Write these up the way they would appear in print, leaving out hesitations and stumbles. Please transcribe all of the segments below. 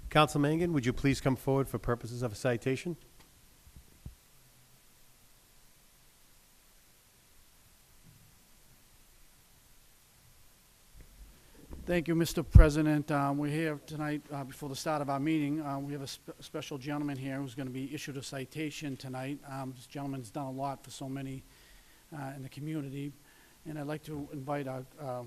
Council Mangan, would you please come forward for purposes of a citation? Thank you, Mr. President. We're here tonight before the start of our meeting. We have a special gentleman here who's going to be issued a citation tonight. This gentleman's done a lot for so many in the community. And I'd like to invite our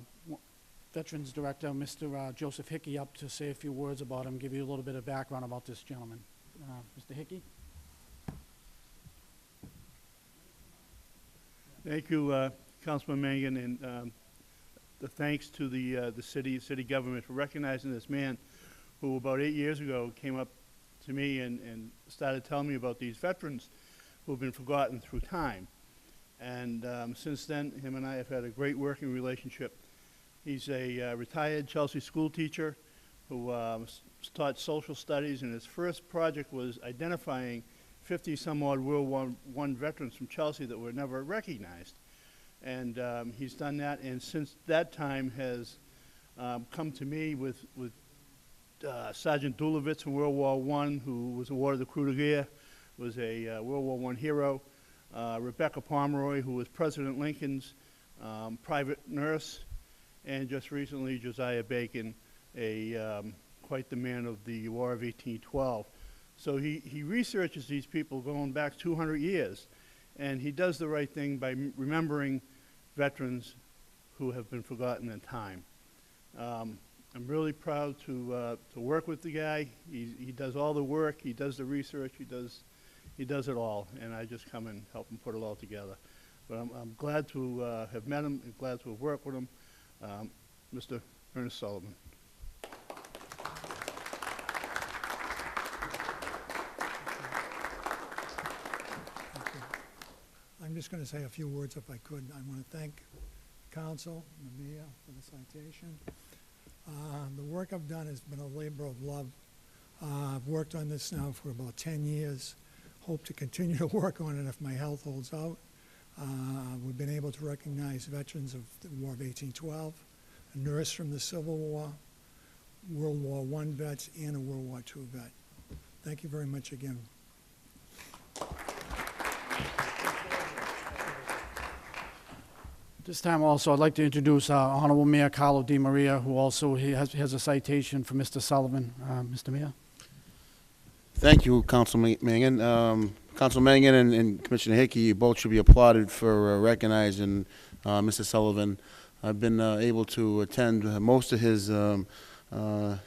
Veterans Director, Mr. Joseph Hickey, up to say a few words about him, give you a little bit of background about this gentleman. Mr. Hickey? Thank you, Councilman Mangan, and the thanks to the city government for recognizing this man who about 8 years ago came up to me and started telling me about these veterans who have been forgotten through time. And since then, him and I have had a great working relationship. He's a retired Chelsea school teacher who taught social studies, and his first project was identifying 50-some-odd World War I veterans from Chelsea that were never recognized. And he's done that, and since that time has come to me with Sergeant Dulovitz from World War I, who was awarded the Croix de Guerre, was a World War I hero. Rebecca Pomeroy, who was President Lincoln's private nurse, and just recently Josiah Bacon, quite the man of the War of 1812. So he researches these people going back 200 years, and he does the right thing by remembering veterans who have been forgotten in time. I'm really proud to work with the guy. He does all the work, he does the research, he does it all, and I just come and help him put it all together. But I'm glad to have met him and glad to have worked with him. Mr. Ernest Sullivan. I'm just going to say a few words if I could. I want to thank Council and the Mayor for the citation. The work I've done has been a labor of love. I've worked on this now for about 10 years. Hope to continue to work on it if my health holds out. We've been able to recognize veterans of the War of 1812, a nurse from the Civil War, World War I vets, and a World War II vet. Thank you very much again. This time also, I'd like to introduce Honorable Mayor Carlo Di Maria, who also has a citation for Mr. Sullivan. Mr. Mayor. Thank you, Councilman Mangan. Councilman Mangan and Commissioner Hickey, you both should be applauded for recognizing Mr. Sullivan. I've been able to attend most of his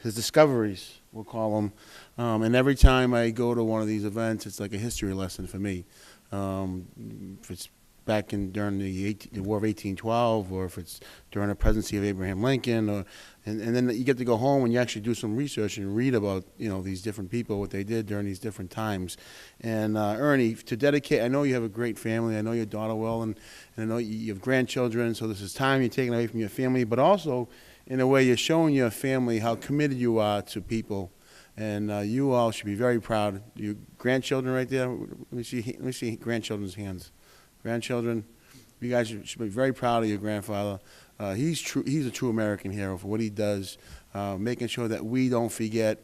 discoveries, we'll call them, and every time I go to one of these events, it's like a history lesson for me. If it's back during the War of 1812, or if it's during the presidency of Abraham Lincoln, and then you get to go home and you actually do some research and read about these different people, what they did during these different times. And Ernie, to dedicate, I know you have a great family. I know your daughter well, and I know you have grandchildren. So this is time you're taking away from your family, but also in a way you're showing your family how committed you are to people. And you all should be very proud. Your grandchildren right there. Let me see grandchildren's hands. Grandchildren, you guys should be very proud of your grandfather. He's a true American hero for what he does, making sure that we don't forget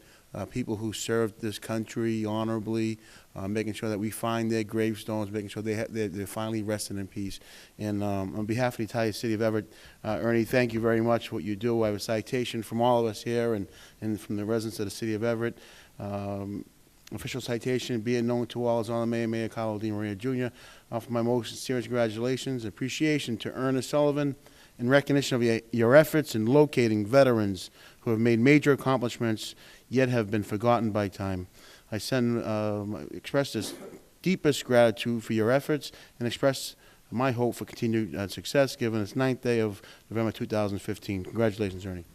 people who served this country honorably, making sure that we find their gravestones, making sure they're finally resting in peace. And on behalf of the entire city of Everett, Ernie, thank you very much for what you do. I have a citation from all of us here and from the residents of the city of Everett. Official citation, be it known to all as Honorable Mayor Carlo Di Maria Jr. Offer my most serious congratulations, appreciation to Ernest Sullivan in recognition of your efforts in locating veterans who have made major accomplishments yet have been forgotten by time. I express this deepest gratitude for your efforts and express my hope for continued success given this 9th day of November 2015. Congratulations, Ernie.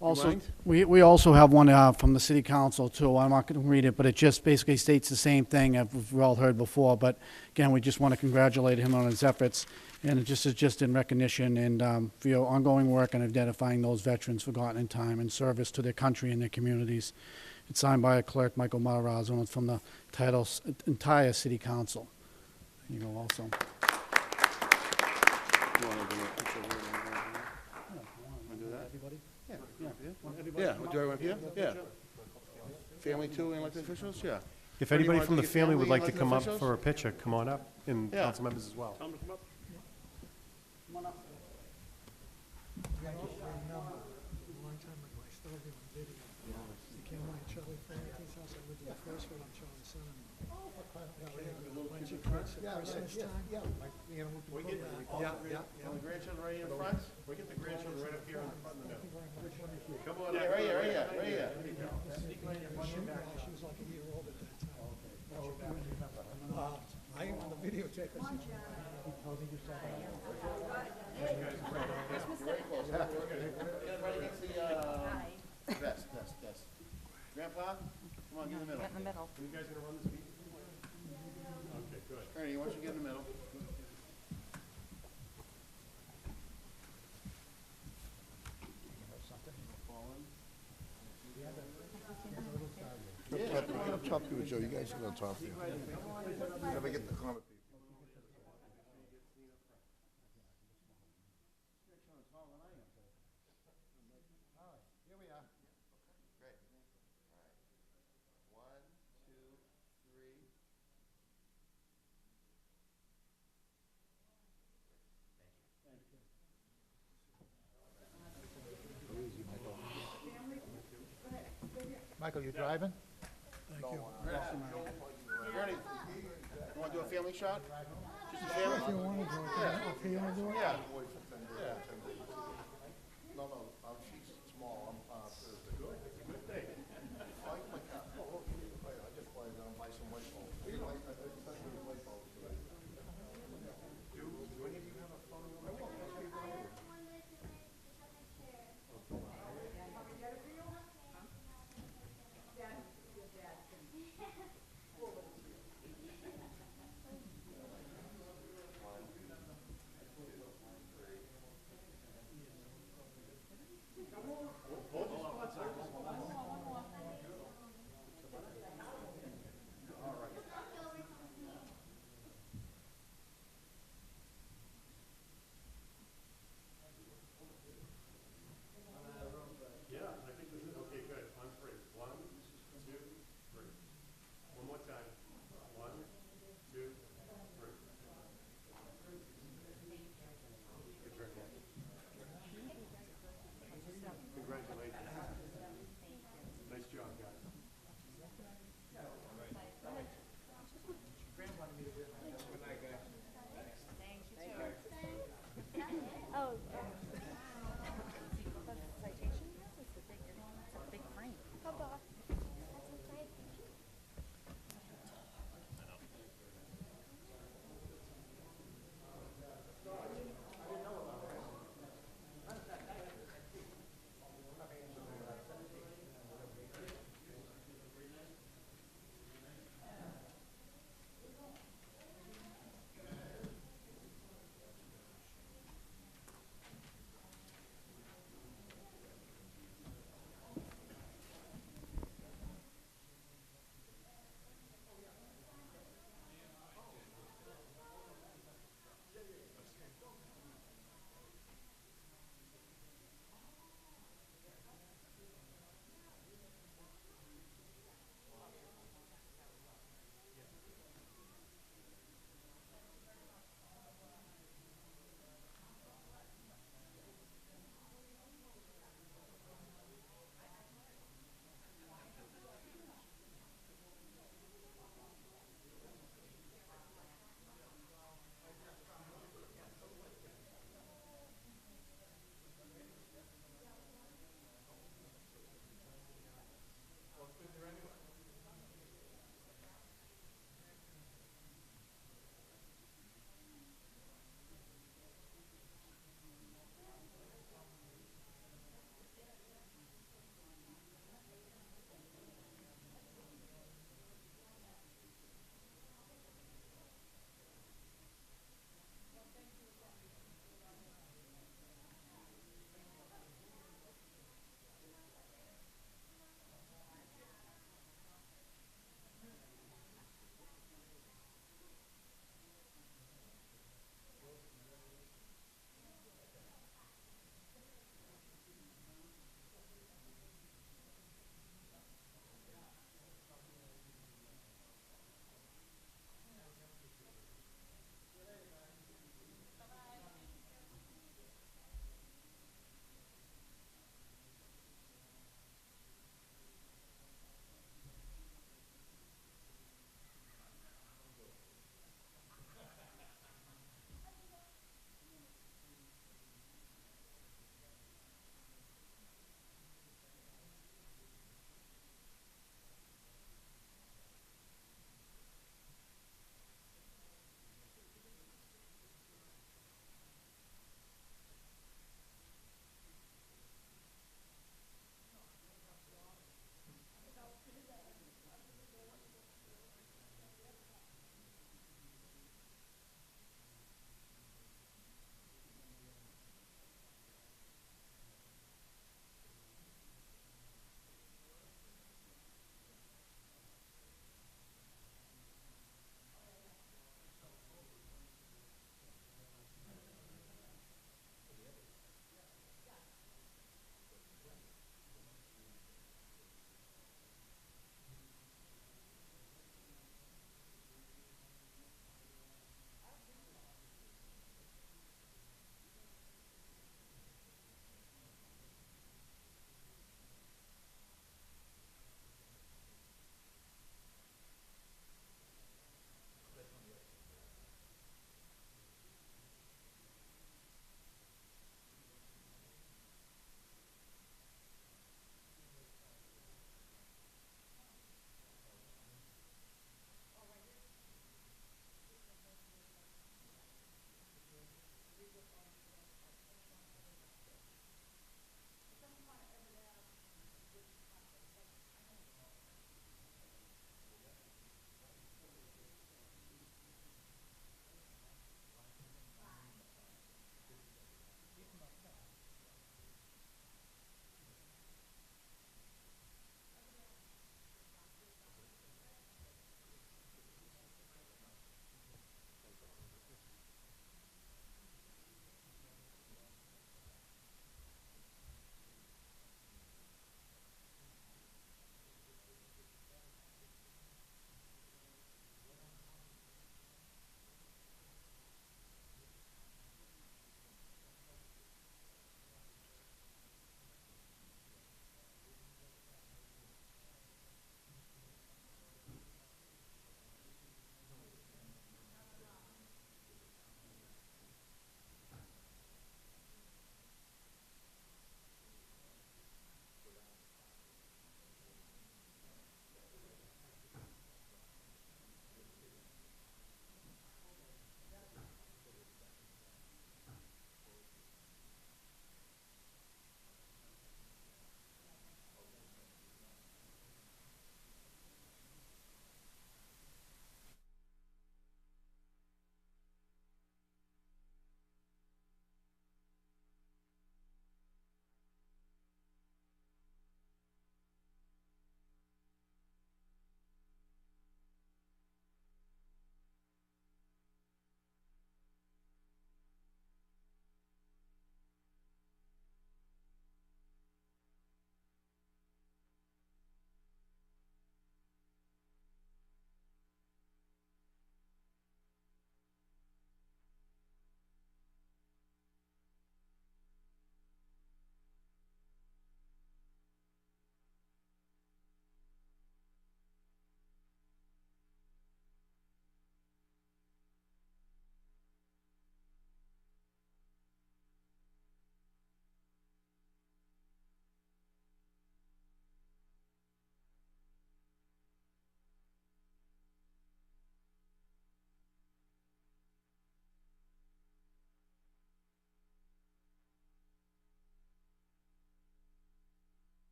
Also, we also have one from the City Council, too. I'm not going to read it, but it just basically states the same thing we've all heard before. But, again, we just want to congratulate him on his efforts, and it is just in recognition and for your ongoing work in identifying those veterans forgotten in time and service to their country and their communities. It's signed by a clerk, Michael Matarazzo, and it's from the entire City Council. There you go also. You wanna do a picture of it? Wanna do that? Everybody? Yeah. Want everybody Yeah, to we'll come do up? everyone here? Yeah. Family too, and elected officials, yeah. If Or do you anybody wanna from do the your family would family like to elected come up officials? for a picture, come on up, and Yeah. council members as well. Tell them to come up. Come on up. I don't remember, a long time ago, I still have it on video. The camera at Charlie Flaherty's house, I lived in the first one on Charlie Son. When she first, the Christmas time. Yeah, Yeah. And the grandchildren right here in front? We get the grandchildren right up here in the front of the Thank you very much. Come on Yeah, right here, right here, right here. She was like a year old at that time. I, on the videotape, I said, Everybody gets the, vest. Grandpa, come on, get in the middle. Get in the middle. You guys gonna run this meeting? Okay, good. Ernie, why don't you get in the middle? Get up top to it, Joe, you guys sit on top there. Never get the comment. Here we are. Great. All right. 1, 2, 3. Michael, you driving? thank you. Ernie, you wanna do a family shot? Just a If family? you want to do it, up here, you want to do it? Yeah. No, she's small, I'm Thursday. Good thing. I like my car. I just play down, buy some light bulbs. I especially light bulbs today. Do any of you have a phone number?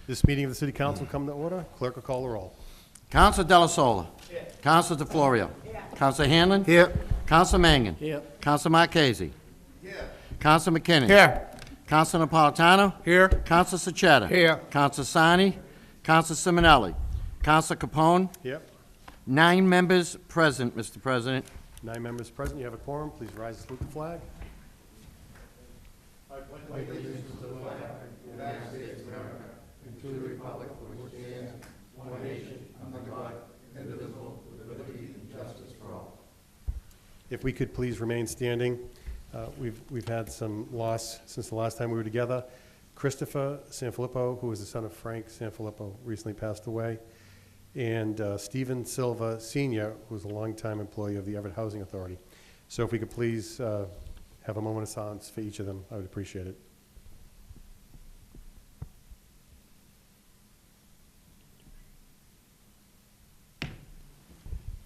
This meeting of the City Council will come to order. Clerk will call the roll. Counsel Della Sola. Counsel DeFlorio. Counsel Hanlon. Here. Counsel Mangan. Here. Counsel Marchese. Here. Counsel McKinney. Here. Counsel Napolitano. Here. Counsel Sachetta. Here. Counsel Sani. Counsel Simonelli. Counsel Capone. Yep. 9 members present, Mr. President. 9 members present. You have a quorum. Please rise and salute the flag. If we could please remain standing. We've had some loss since the last time we were together. Christopher Sanfilippo, who was the son of Frank Sanfilippo, recently passed away. And Stephen Silva Sr., who was a longtime employee of the Everett Housing Authority. So if we could please have a moment of silence for each of them, I would appreciate it.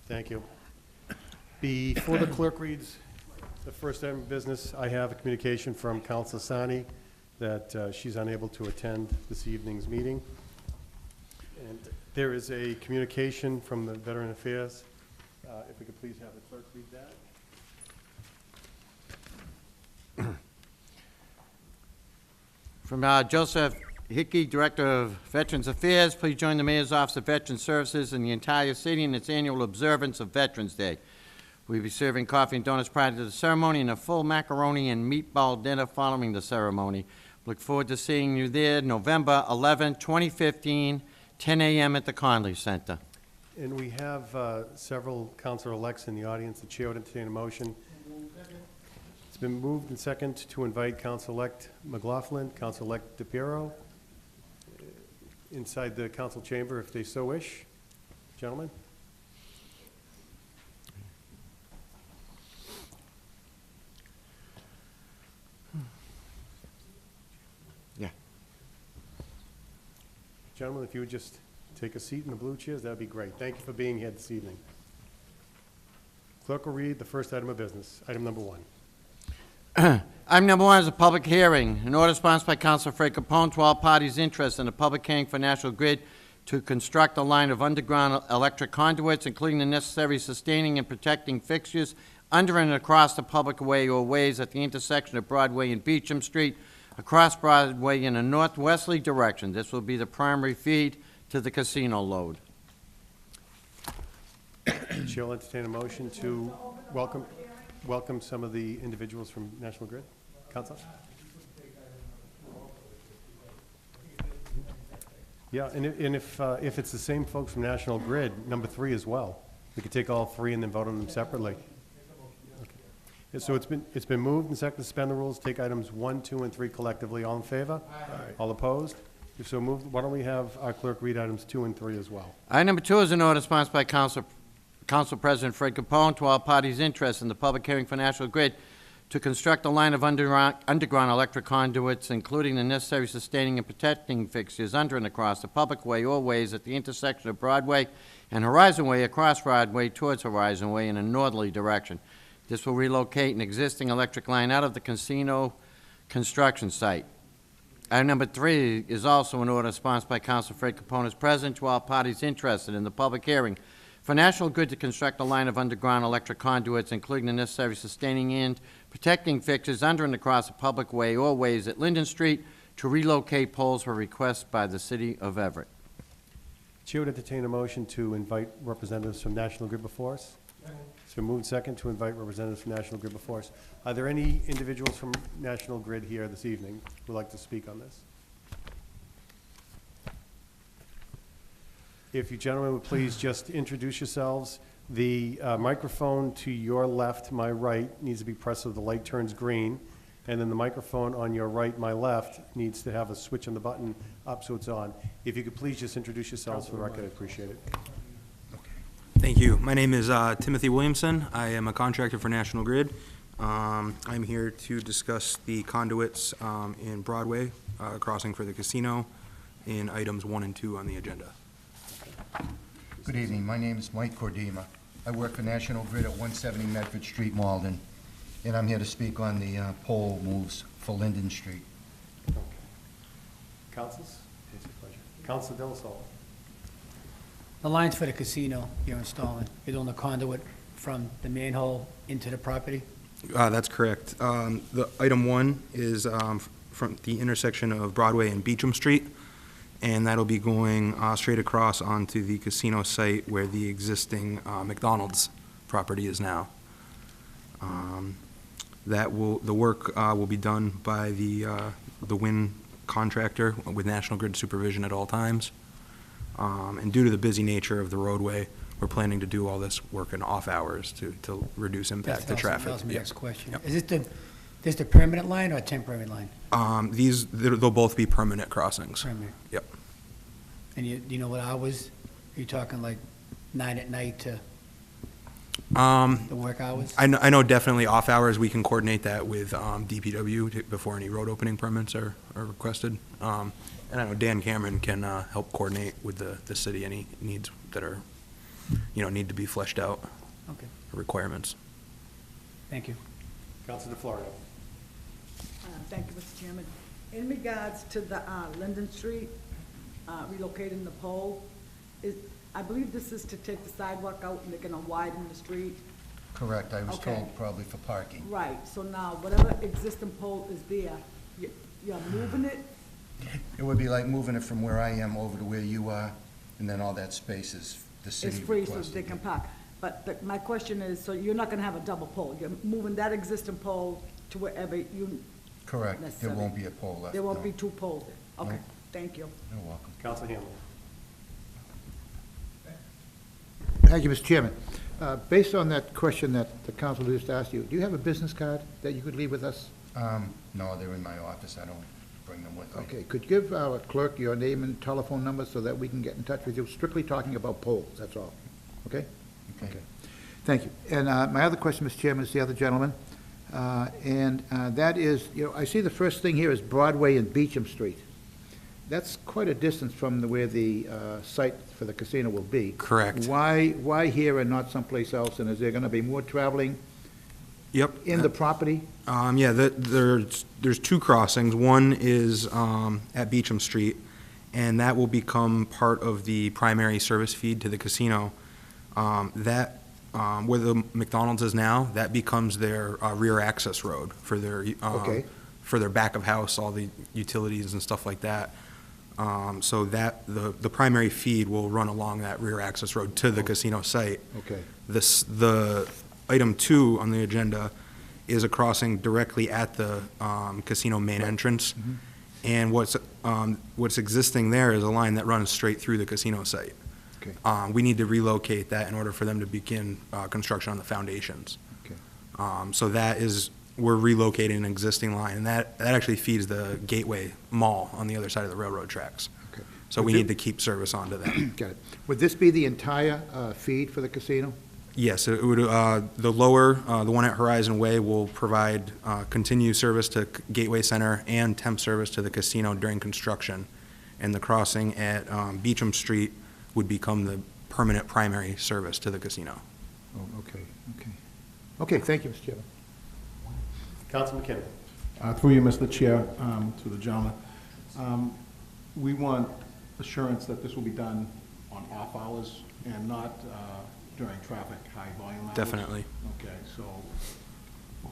Thank you. Before the clerk reads the first item of business, I have a communication from Council Sani that she's unable to attend this evening's meeting. And there is a communication from the Veteran Affairs. If we could please have the clerk read that. From Joseph Hickey, Director of Veterans Affairs, please join the Mayor's Office of Veterans Services and the entire city in its annual observance of Veterans Day. We'll be serving coffee and donuts prior to the ceremony and a full macaroni and meatball dinner following the ceremony. Look forward to seeing you there November 11, 2015, 10 a.m. at the Conley Center. And we have several councilor-elects in the audience. The chair would entertain a motion. It's been moved and seconded to invite Council-elect McLaughlin, Council-elect DePiero inside the council chamber if they so wish. Gentlemen? Yeah. Gentlemen, if you would just take a seat in the blue chairs, that would be great. Thank you for being here this evening. Clerk will read the first item of business, item number 1. Item number 1 is a public hearing. An order sponsored by Councilor Fred Capone to all parties interested in a public hearing for National Grid to construct a line of underground electric conduits, including the necessary sustaining and protecting fixtures under and across the public way or ways at the intersection of Broadway and Beecham Street, across Broadway in a northwesterly direction. This will be the primary feed to the casino load. Chair will entertain a motion to welcome some of the individuals from National Grid. Council? Yeah, and if it's the same folks from National Grid, number 3 as well. We could take all 3 and then vote on them separately. Okay. So it's been moved and seconded to suspend the rules, take items 1, 2, and 3 collectively. All in favor? Aye. All opposed? If so moved, why don't we have our clerk read items 2 and 3 as well? Item number 2 is an order sponsored by Council President Fred Capone to all parties interested in the public hearing for National Grid to construct a line of underground electric conduits, including the necessary sustaining and protecting fixtures under and across the public way or ways at the intersection of Broadway and Horizon Way, across Broadway towards Horizon Way in a northerly direction. This will relocate an existing electric line out of the casino construction site. Item number 3 is also an order sponsored by Council Fred Capone as president to all parties interested in the public hearing for National Grid to construct a line of underground electric conduits, including the necessary sustaining and protecting fixtures under and across a public way or ways at Linden Street to relocate poles for request by the City of Everett. Chair would entertain a motion to invite representatives from National Grid before us. It's been moved second to invite representatives from National Grid before us. Are there any individuals from National Grid here this evening who would like to speak on this? If you gentlemen would please just introduce yourselves. The microphone to your left, my right, needs to be pressed so the light turns green. And then the microphone on your right, my left, needs to have a switch on the button up so it's on. If you could please just introduce yourselves for the record, I'd appreciate it. Thank you. My name is Timothy Williamson. I am a contractor for National Grid. I'm here to discuss the conduits in Broadway, crossing for the casino, in items 1 and 2 on the agenda. Good evening, my name is Mike Cordima. I work for National Grid at 170 Medford Street, Malden, and I'm here to speak on the pole moves for Linden Street. Councils, it's your pleasure. Counselor Del Sol. The lines for the casino you're installing, you're doing the conduit from the manhole into the property? That's correct. The item one is from the intersection of Broadway and Beecham Street, and that'll be going straight across onto the casino site where the existing McDonald's property is now. The work will be done by the WIN contractor with National Grid supervision at all times. And due to the busy nature of the roadway, we're planning to do all this work in off hours to reduce impact to That traffic. was my Yep. next question. Yep. Is this the permanent line or a temporary line? They'll both be permanent crossings. Permanent. Yep. And do you know what hours? Are you talking like 9 at night to the work hours? I know definitely off hours, we can coordinate that with DPW before any road opening permits are requested. And I know Dan Cameron can help coordinate with the city any needs that are, need to be fleshed out, Okay, requirements. thank you. Counselor DeFlorio. Thank you, Mr. Chairman. In regards to the Linden Street, relocating the pole, I believe this is to take the sidewalk out and they're gonna widen the street. Correct, I was Okay. told probably for parking. Right, so now whatever existing pole is there, you're moving it? It would be like moving it from where I am over to where you are, and then all that space is the city It's free so requested. they can park. But my question is, so you're not gonna have a double pole? You're moving that existing pole to wherever you, Correct, there necessarily. won't be a pole left. there won't no. be two poles there? Okay, Nope. thank you. You're welcome. Counselor Hanlon. Thank you, Mr. Chairman. Based on that question that the council just asked you, do you have a business card that you could leave with us? No, they're in my office, I don't bring them with me. Okay, could you give our clerk your name and telephone number so that we can get in touch with you? Strictly talking about polls, that's all. Okay? Okay. Thank you. And my other question, Mr. Chairman, is the other gentleman. And that is, I see the first thing here is Broadway and Beecham Street. That's quite a distance from where the site for the casino will be. Correct. Why here and not someplace else? And is there going to be more traveling Yep. in the property? Yeah, there's two crossings. One is at Beecham Street, and that will become part of the primary service feed to the casino. Where the McDonald's is now, that becomes their rear access road for their Okay. for their back of house, all the utilities and stuff like that. So that the primary feed will run along that rear access road to the casino site. Okay. The item 2 on the agenda is a crossing directly at the casino main entrance. And what's existing there is a line that runs straight through the casino site. Okay. We need to relocate that in order for them to begin construction on the foundations. Okay. So we're relocating an existing line, and that actually feeds the Gateway Mall on the other side of the railroad tracks. Okay. So we need to keep service onto that. Got it. Would this be the entire feed for the casino? Yes, it would, the lower, the one at Horizon Way will provide continued service to Gateway Center and temp service to the casino during construction. And the crossing at Beecham Street would become the permanent primary service to the casino. Oh, okay, okay. Okay, thank you, Mr. Chairman. Counselor McKinnon. Through you, Mr. Chair, to the gentleman. We want assurance that this will be done on off hours and not during traffic, high volume hours. Definitely. Okay, so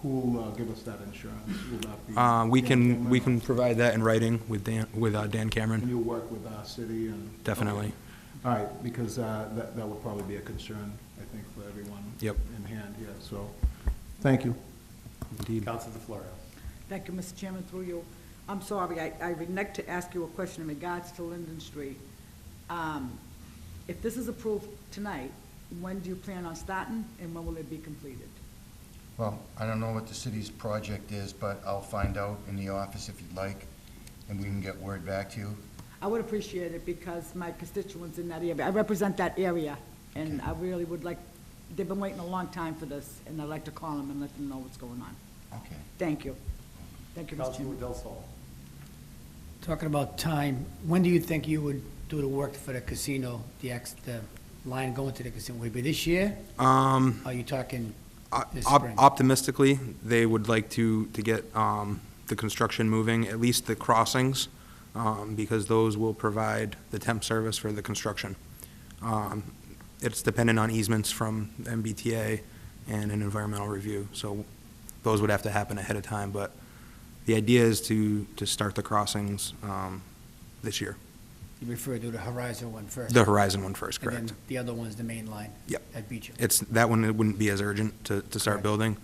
who will give us that insurance? Will that be? We Dan can, we Cameron? can provide that in writing with Dan And Cameron. you'll work with our city and? Definitely. Okay. All right, because that would probably be a concern, I think, for everyone. Yep. In hand here, so, thank you. Indeed. Counselor DeFlorio. Thank you, Mr. Chairman, through you. I'm sorry, I would like to ask you a question in regards to Linden Street. If this is approved tonight, when do you plan on starting, and when will it be completed? Well, I don't know what the city's project is, but I'll find out in the office if you'd like, and we can get word back to you. I would appreciate it, because my constituents in that area, I represent that area, and I really would like, they've been waiting a long time for this, and I'd like to call them and let them know what's going on. Okay. Thank you. Thank you, Mr. Counselor Chairman. Del Sol. Talking about time, when do you think you would do the work for the casino, the line going to the casino? Would it be this year? Are you talking this spring? Optimistically, they would like to get the construction moving, at least the crossings, because those will provide the temp service for the construction. It's dependent on easements from MBTA and an environmental review, so those would have to happen ahead of time, but the idea is to start the crossings this year. You refer to the Horizon one first? The Horizon one first, And correct. then the other one's the main line? Yep. At Beecham? That one, it wouldn't be as urgent to start Correct. building.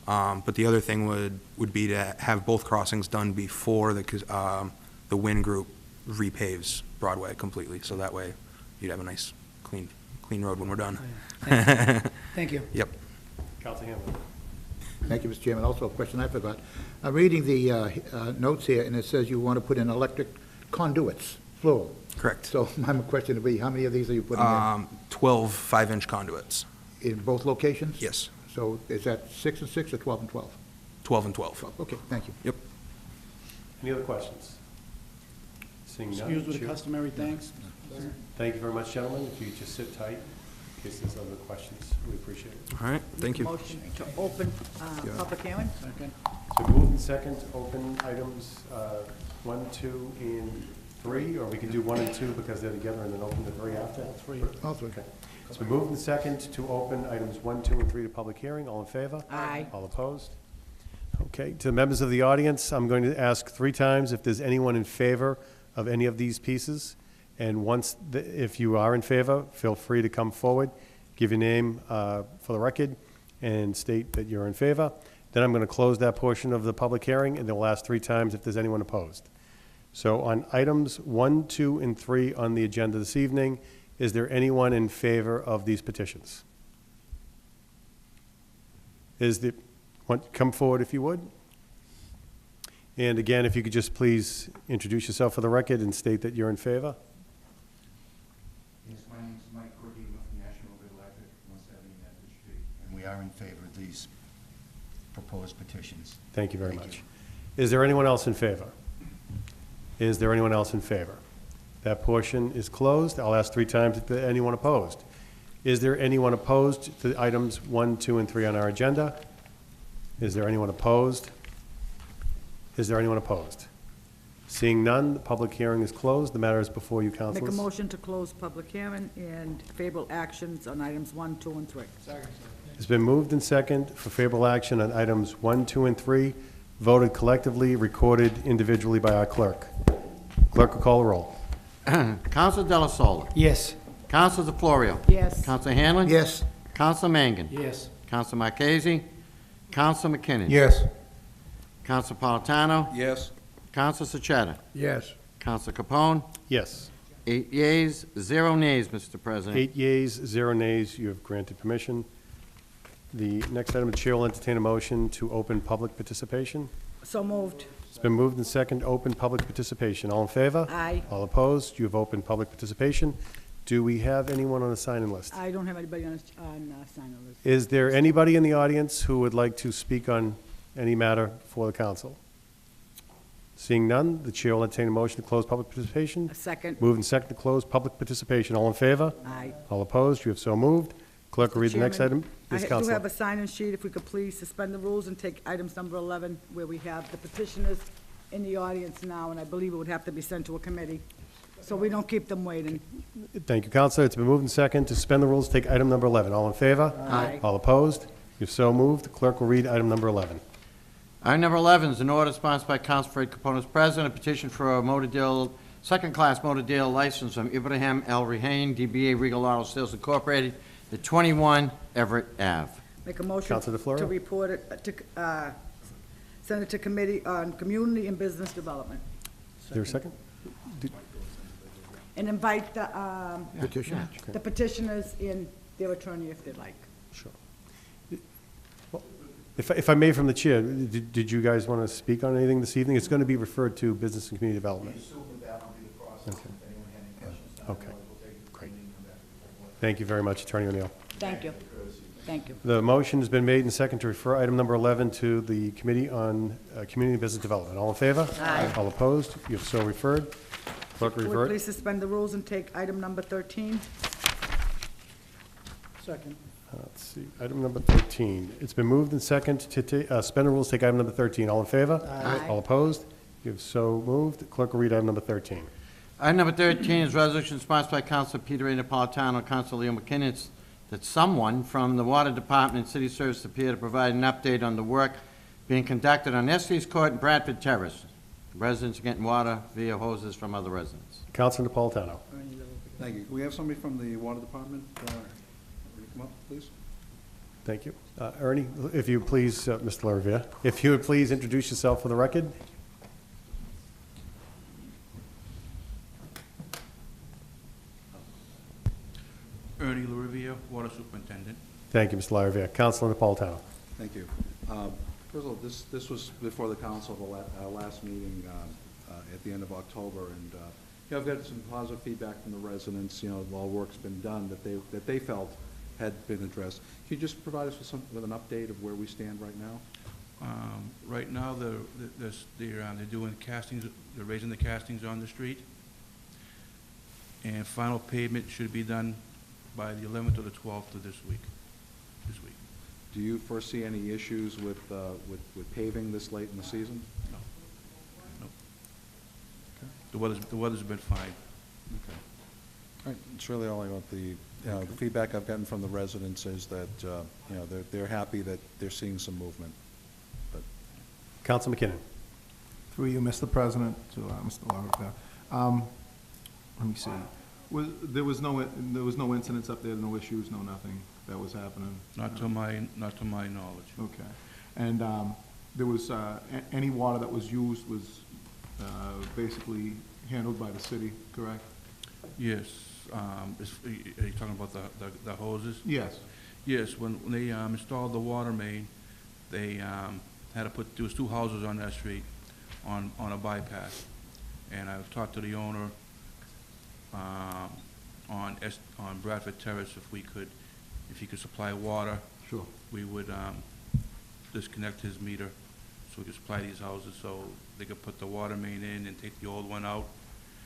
But the other thing would be to have both crossings done before the Wynn Group repaves Broadway completely, so that way you'd have a nice, clean road when we're done. Thank you. Yep. Council Hamlin. Thank you, Mr. Chairman. Also, a question I forgot. I'm reading the notes here, and it says you want to put in electric conduits, plural. Correct. So my question would be, how many of these are you putting in? 12 5-inch conduits. In both locations? Yes, So is that 6 and 6 or 12 and 12? 12 and 12. Okay, thank you. Yep. Any other questions? Seeing none. Excuse with the Chair- customary thanks. Thank you very much, gentlemen. If you just sit tight in case there's other questions, we appreciate it. All right, thank you. Motion to open public hearing? Second. So move in second, to open items 1, 2, and 3, or we can do 1 and 2 because they're together and then open the 3 after? All three. Okay. It's been moved in second to open items 1, 2, and 3 to public hearing. All in favor? Aye. All opposed? Okay, to the members of the audience, I'm going to ask 3 times if there's anyone in favor of any of these pieces. And once, if you are in favor, feel free to come forward, give your name for the record, and state that you're in favor. Then I'm going to close that portion of the public hearing, and then we'll ask 3 times if there's anyone opposed. So on items 1, 2, and 3 on the agenda this evening, is there anyone in favor of these petitions? Come forward if you would. And again, if you could just please introduce yourself for the record and state that you're in favor. Yes, my name is Mike Cordino from National Grid Electric, 170 Medford Street, and we are in favor of these proposed petitions. Thank you very Thank much. Is there anyone else in favor? Is there anyone else in favor? That portion is closed. I'll ask 3 times if there's anyone opposed. Is there anyone opposed to items 1, 2, and 3 on our agenda? Is there anyone opposed? Is there anyone opposed? Seeing none, the public hearing is closed. The matter is before you, Make councilors. a motion to close public hearing and favorable actions on items 1, 2, and 3. It's been moved in second for favorable action on items 1, 2, and 3, voted collectively, recorded individually by our clerk. Clerk will call the roll. Counsel Delasola. Yes. Counsel DeFlorio. Yes. Counsel Hanlon. Yes. Counsel Mangan. Yes. Counsel Marchese. Counsel McKinnon. Yes. Counsel Napolitano. Yes. Counsel Sachetta. Yes. Counsel Capone. Yes. 8 yeas, 0 nays, Mr. President. 8 yeas, 0 nays, you have granted permission. The next item, the chair will entertain a motion to open public participation. So moved. It's been moved and second, open public participation. All in favor? Aye. All opposed? You have opened public participation. Do we have anyone on the sign-in list? I don't have anybody on sign list. Is there anybody in the audience who would like to speak on any matter for the council? Seeing none, the chair will entertain a motion to close public participation. A second. Move and second to close public participation. All in favor? Aye. All opposed? You have so moved. Clerk will read the next Chairman, item. Yes, I do Counselor. have a sign-in sheet, if we could please suspend the rules and take items number 11, where we have the petitioners in the audience now, and I believe it would have to be sent to a committee, so we don't keep them waiting. Thank you, Counselor. It's been moved and second to suspend the rules, take item number 11. All in favor? Aye. All opposed? You've so moved. The clerk will read item number 11. Item number 11 is an order sponsored by Counsel Fred Capone as president, a petition for a motor deal, second-class motor deal license from Ibrahim El Rehain, DBA Regal Auto Sales Incorporated, at 21 Everett Ave. Make a motion Counselor DeFlorio? to report it, send it to Committee on Community and Business Development, Is there a second? and invite Petition? the petitioners in their attorney if they'd like. Sure. Well, if I may from the chair, did you guys want to speak on anything this evening? It's going to be referred to Business and Community Development. Okay. Okay. Great. Thank you very much, Attorney O'Neill. Thank you. Thank you. The motion has been made and second to refer item number 11 to the Committee on Community and Business Development. All in favor? Aye. All opposed? You have so referred. Clerk, Would revert. please suspend the rules and take item number 13? Second. Let's see, item number 13. It's been moved and second to suspend the rules, take item number 13. All in favor? Aye. All opposed? You have so moved. Clerk will read item number 13. Item number 13 is resolution sponsored by Council Peter A. Napolitano and Council Leo McKinnon. It's that someone from the Water Department and City Service appear to provide an update on the work being conducted on Estes Court and Bradford Terrace. Residents are getting water via hoses from other residents. Councilor Napolitano. Thank you. Can we have somebody from the Water Department, come up, please? Thank you. Ernie, if you please, Mr. LaRivia, if you would please introduce yourself for the record. Ernie LaRivia, Water Superintendent. Thank you, Mr. LaRivia. Councilor Napolitano. Thank you. First of all, this was before the council, the last meeting at the end of October, and I've got some positive feedback from the residents, all work's been done that they felt had been addressed. Can you just provide us with an update of where we stand right now? Right now, they're doing castings, they're raising the castings on the street, and final pavement should be done by the 11th or the 12th of this week. Do you foresee any issues with paving this late in the season? No. Okay. The weather's been fine. Okay. All right, that's really all I want. The feedback I've gotten from the residents is that, they're happy that they're seeing some movement. But Councilor McKinnon. Through you, Mr. President, to Mr. LaRocca. Let me see. There was no incidents up there, no issues, no nothing that was happening? Not to my knowledge. Okay. And there was, any water that was used was basically handled by the city, correct? Yes. Are you talking about the hoses? Yes. Yes, when they installed the water main, they had to there was two houses on that street on a bypass. And I've talked to the owner on Bradford Terrace if he could supply water. Sure. We would disconnect his meter so we could supply these houses so they could put the water main in and take the old one out.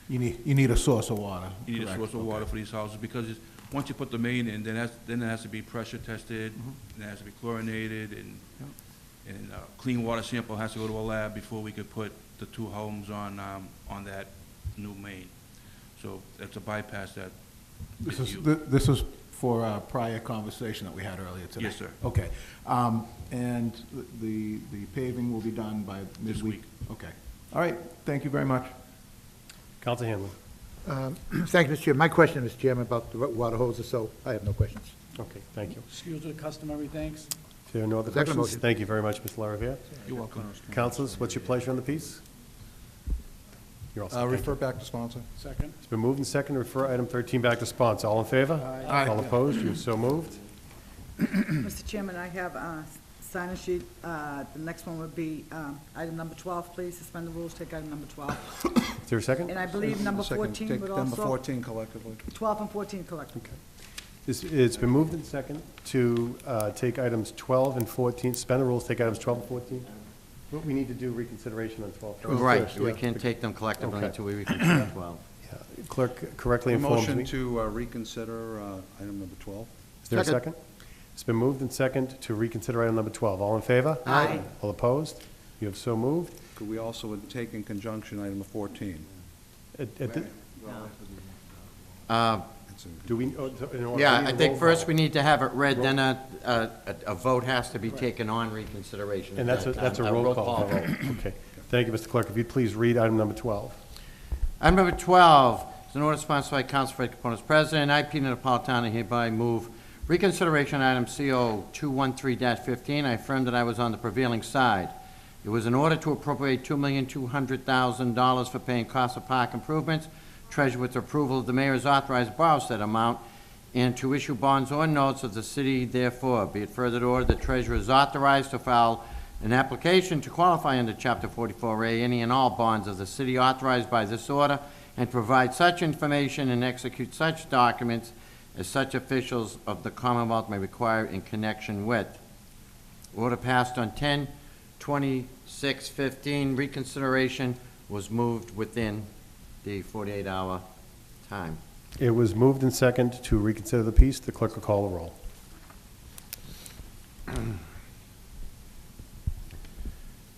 You need a source of water. You need a correct? source of water for these houses because once you put the main in, then it has to be pressure tested, and it has to be chlorinated, and clean water sample has to go to a lab before we could put the two homes on that new main. So that's a bypass that is used. This is for a prior conversation that we had earlier today? Yes, sir. Okay. And the paving will be done by midweek? This week. Okay. All right. Thank you very much. Councilor Hanlon. Thank you, Mr. Chairman. My question, Mr. Chairman, about the water hoses, so I have no questions. Okay, thank you. Excuse the customary thanks. If there are no other Second questions, motion. thank you very much, Mr. LaRivia. You're welcome. Councilors, what's your pleasure on the piece? You're all set. Thank refer you. back to sponsor. Second. It's been moved and seconded to refer item 13 back to sponsor. All in favor? Aye. All opposed? You so moved. Mr. Chairman, I have a sign-in sheet. The next one would be item number 12, please. Suspend the rules, take item number 12. Is there a second? And I believe number 14 Take would number also, 14 collectively. 12 and 14 collectively. It's been moved and seconded to take items 12 and 14, suspend the rules, take items 12 and 14. What we need to do reconsideration on 12 first. Right, First, we yeah. can't take them collectively Okay. until we reconsider 12. Yeah. Clerk correctly informs me. Motion to reconsider item number 12. Is there a Second. second? It's been moved and seconded to reconsider item number 12. All in favor? Aye. All opposed? You have so moved. Could we also take in conjunction item number 14? At the- It's in- Do we, in order? Yeah, need I a think roll first call. we need to have it read, then a vote has to be taken on reconsideration. And at that's that a time. roll call vote. Okay. Thank you, Mr. Clerk. If you'd please read item number 12. Item number 12 is an order sponsored by Council Fred Capone as president. I, Peter Napolitano, hereby move reconsideration item CO 213-15. I affirm that I was on the prevailing side. It was an order to appropriate $2,200,000 for paying costs of park improvements. Treasurer, with approval of the mayor, is authorized to borrow said amount and to issue bonds or notes of the city therefore. Be it further ordered, the treasurer is authorized to file an application to qualify under Chapter 44A any and all bonds of the city authorized by this order and provide such information and execute such documents as such officials of the Commonwealth may require in connection with. Order passed on 10/26/15. Reconsideration was moved within the 48-hour time. It was moved and seconded to reconsider the piece. The clerk will call the roll.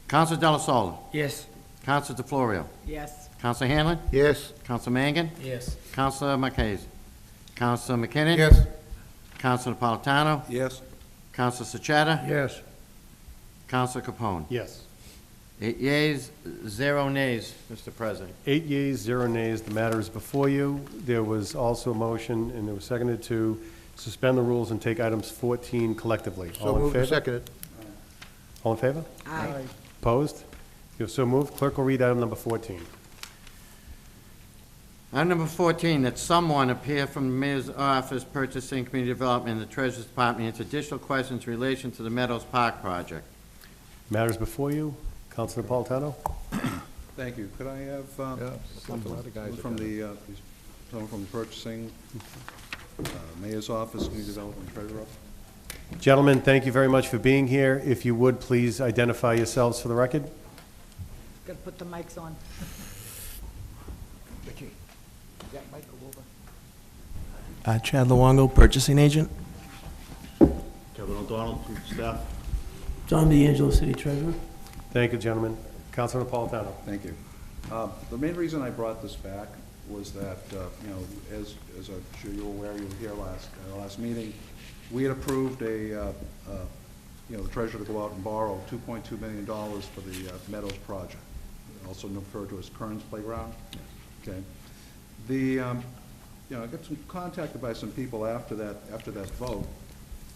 Counsel Delasola. Yes. Counselor DeFlorio. Yes. Counselor Hanlon. Yes. Counselor Mangan. Yes. Counselor Marquez. Counselor McKinnon. Yes. Counselor Napolitano. Yes. Counselor Sachata. Yes. Counselor Capone. Yes. 8 yeas, 0 nays, Mr. President. 8 yeas, 0 nays. The matter is before you. There was also a motion, and it was seconded to suspend the rules and take items 14 collectively. So All in moved and favor? seconded. All in favor? Aye. Opposed? You're so moved. Clerk will read item number 14. Item number 14, that someone appear from the Mayor's Office, Purchasing, Community Development, and the Treasurer's Department, answer additional questions in relation to the Meadows Park project. Matters before you. Counselor Napolitano? Thank you. Could I have someone from the purchasing, mayor's office, community development, treasurer? Gentlemen, thank you very much for being here. If you would, please identify yourselves for the record. Gotta put the mics on. Ricky, that mic go over? Chad Luongo, purchasing agent. Kevin O'Donnell, staff. John D'Angelo, city treasurer. Thank you, gentlemen. Counselor Napolitano? Thank you. The main reason I brought this back was that, as I'm sure you're aware, you were here last meeting, we had approved the treasurer to go out and borrow $2.2 million for the Meadows project, also referred to as Kearns Playground. Okay. I got some contacted by some people after that vote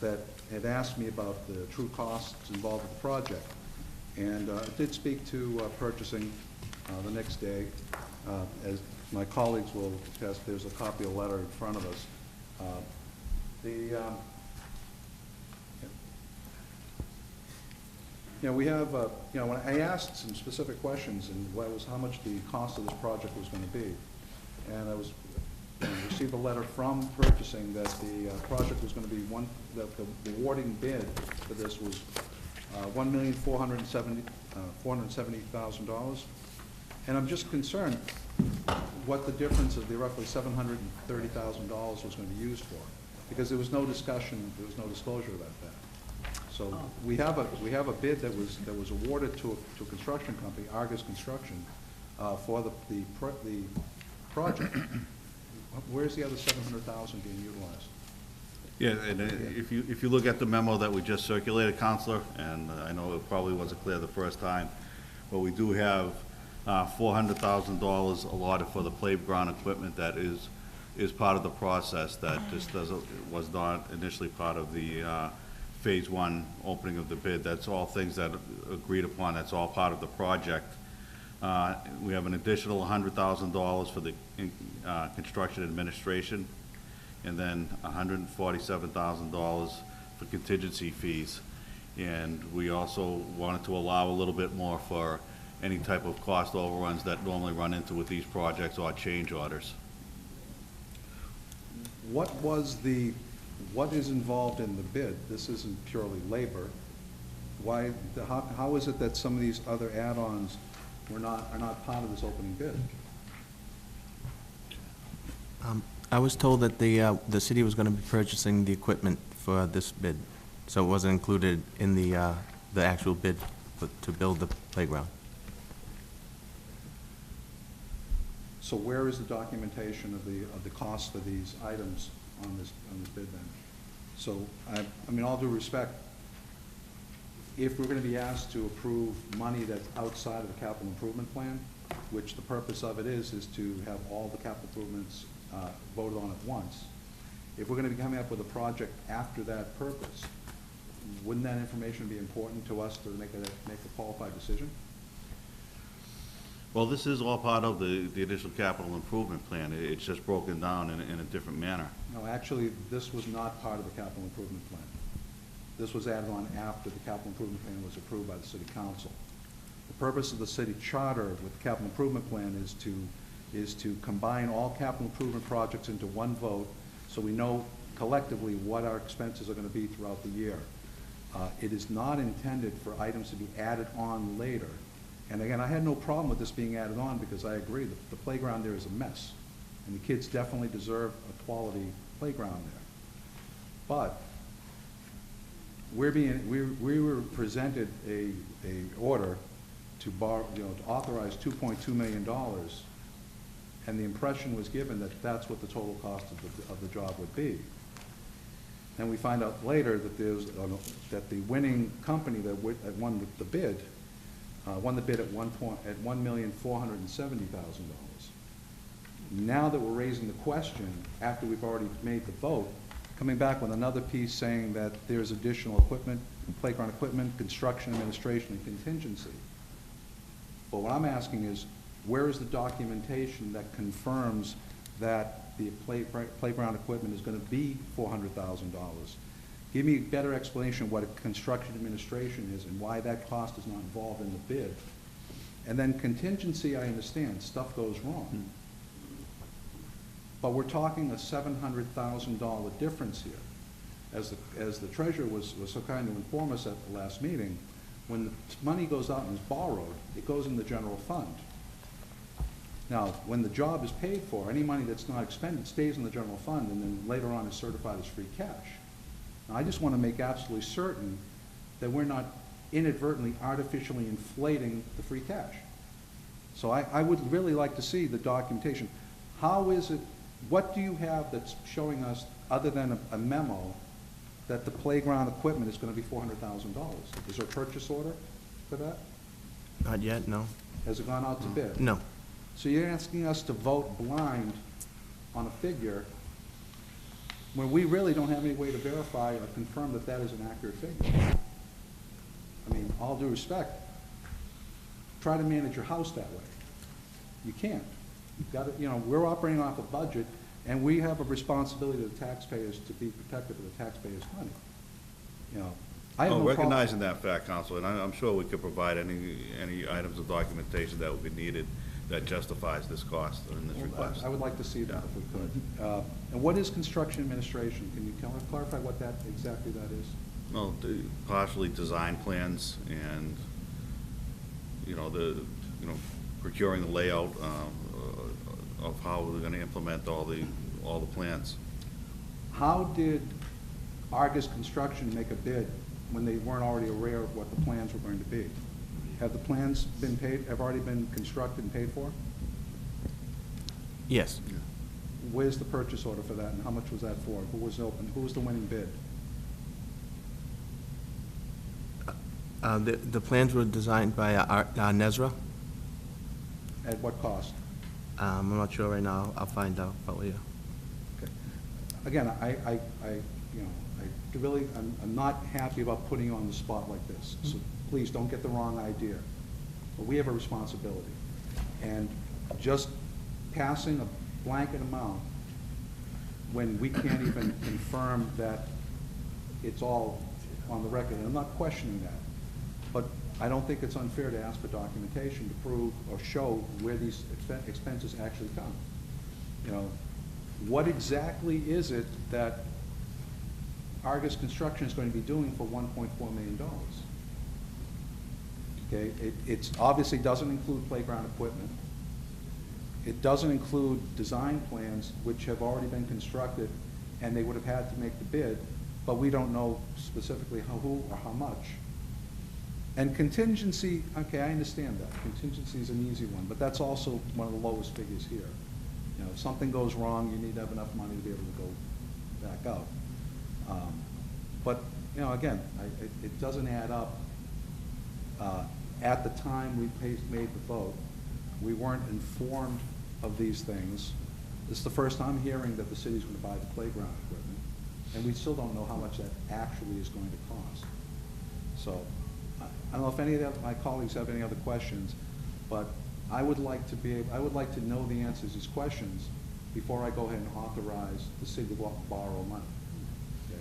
that had asked me about the true costs involved with the project. And I did speak to purchasing the next day. As my colleagues will attest, there's a copy of the letter in front of us. We have, when I asked some specific questions, and what was how much the cost of this project was going to be, and I was received a letter from purchasing that the project was going to be that the awarding bid for this was $1,470,000. And I'm just concerned what the difference of the roughly $730,000 was going to be used for, because there was no discussion, there was no disclosure about that. So we have a bid that was awarded to a construction company, Argus Construction, for the project. Where's the other $700,000 being utilized? Yeah, and if you look at the memo that we just circulated, Counselor, and I know it probably wasn't clear the first time, but we do have $400,000 allotted for the playground equipment that is part of the process that just was not initially part of the Phase 1 opening of the bid. That's all things that are agreed upon. That's all part of the project. We have an additional $100,000 for the construction administration, and then $147,000 for contingency fees. And we also wanted to allow a little bit more for any type of cost overruns that normally run into with these projects or change orders. What is involved in the bid? This isn't purely labor. How is it that some of these other add-ons are not part of this opening bid? I was told that the city was going to be purchasing the equipment for this bid, so it wasn't included in the actual bid to build the playground. So where is the documentation of the cost of these items on this bid then? So I mean, all due respect, if we're going to be asked to approve money that's outside of the capital improvement plan, which the purpose of it is to have all the capital improvements voted on at once, if we're going to be coming up with a project after that purpose, wouldn't that information be important to us to make a qualified decision? Well, this is all part of the initial capital improvement plan. It's just broken down in a different manner. No, actually, this was not part of the capital improvement plan. This was added on after the capital improvement plan was approved by the city council. The purpose of the city charter with the capital improvement plan is to combine all capital improvement projects into one vote, so we know collectively what our expenses are going to be throughout the year. It is not intended for items to be added on later. And again, I had no problem with this being added on, because I agree that the playground there is a mess, and the kids definitely deserve a quality playground there. But we were presented a order to borrow, to authorize $2.2 million, and the impression was given that that's what the total cost of the job would be. And we find out later that that the winning company that won the bid, won the bid at $1,470,000. Now that we're raising the question, after we've already made the vote, coming back with another piece saying that there's additional equipment, playground equipment, construction, administration, and contingency. But what I'm asking is, where is the documentation that confirms that the playground equipment is going to be $400,000? Give me a better explanation of what a construction administration is and why that cost is not involved in the bid. And then contingency, I understand, stuff goes wrong. But we're talking a $700,000 difference here. As the treasurer was so kind to inform us at the last meeting, when the money goes out and is borrowed, it goes in the general fund. Now, when the job is paid for, any money that's not expended stays in the general fund and then later on is certified as free cash. Now, I just want to make absolutely certain that we're not inadvertently artificially inflating the free cash. So I would really like to see the documentation. How is it, what do you have that's showing us, other than a memo, that the playground equipment is going to be $400,000? Is there a purchase order for that? Not yet, no. Has it gone out to bid? No. So you're asking us to vote blind on a figure when we really don't have any way to verify or confirm that that is an accurate figure. I mean, all due respect, try to manage your house that way. You can't. You've got to, we're operating off a budget, and we have a responsibility to the taxpayers to be protective of the taxpayers' money. I have no problem. Recognizing that fact, Council, and I'm sure we could provide any items of documentation that would be needed that justifies this cost and this request. I would like to see that if we could. And what is construction administration? Can you clarify what that exactly that is? Well, partially design plans and, procuring the layout of how we're going to implement all the plans. How did Argus Construction make a bid when they weren't already aware of what the plans were going to be? Have the plans been paid, have already been constructed and paid for? Yes. Where's the purchase order for that, and how much was that for? Who was open? Who was the winning bid? The plans were designed by Nezra. At what cost? I'm not sure right now. I'll find out for you. Okay. Again, I'm not happy about putting you on the spot like this. So please don't get the wrong idea. But we have a responsibility. And just passing a blanket amount when we can't even confirm that it's all on the record, and I'm not questioning that, but I don't think it's unfair to ask for documentation to prove or show where these expenses actually come. What exactly is it that Argus Construction is going to be doing for $1.4 million? Okay, it obviously doesn't include playground equipment. It doesn't include design plans, which have already been constructed, and they would have had to make the bid, but we don't know specifically who or how much. And contingency, okay, I understand that. Contingency is an easy one, but that's also one of the lowest figures here. If something goes wrong, you need to have enough money to be able to go back out. But, again, it doesn't add up. At the time we made the vote, we weren't informed of these things. This is the first I'm hearing that the city's going to buy the playground equipment, and we still don't know how much that actually is going to cost. So, I don't know if any of my colleagues have any other questions, but I would like to know the answers to these questions before I go ahead and authorize the city to borrow money. Okay?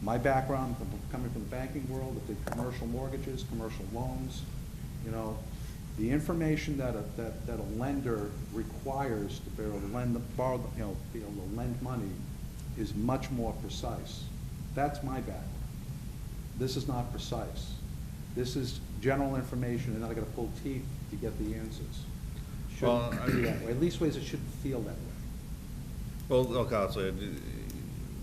My background, coming from the banking world, with the commercial mortgages, commercial loans, the information that a lender requires to be able to be able to lend money is much more precise. That's my background. This is not precise. This is general information, and then I got to pull teeth to get the answers. Shouldn't be that way. At least ways it shouldn't feel that way. Well, Councilor,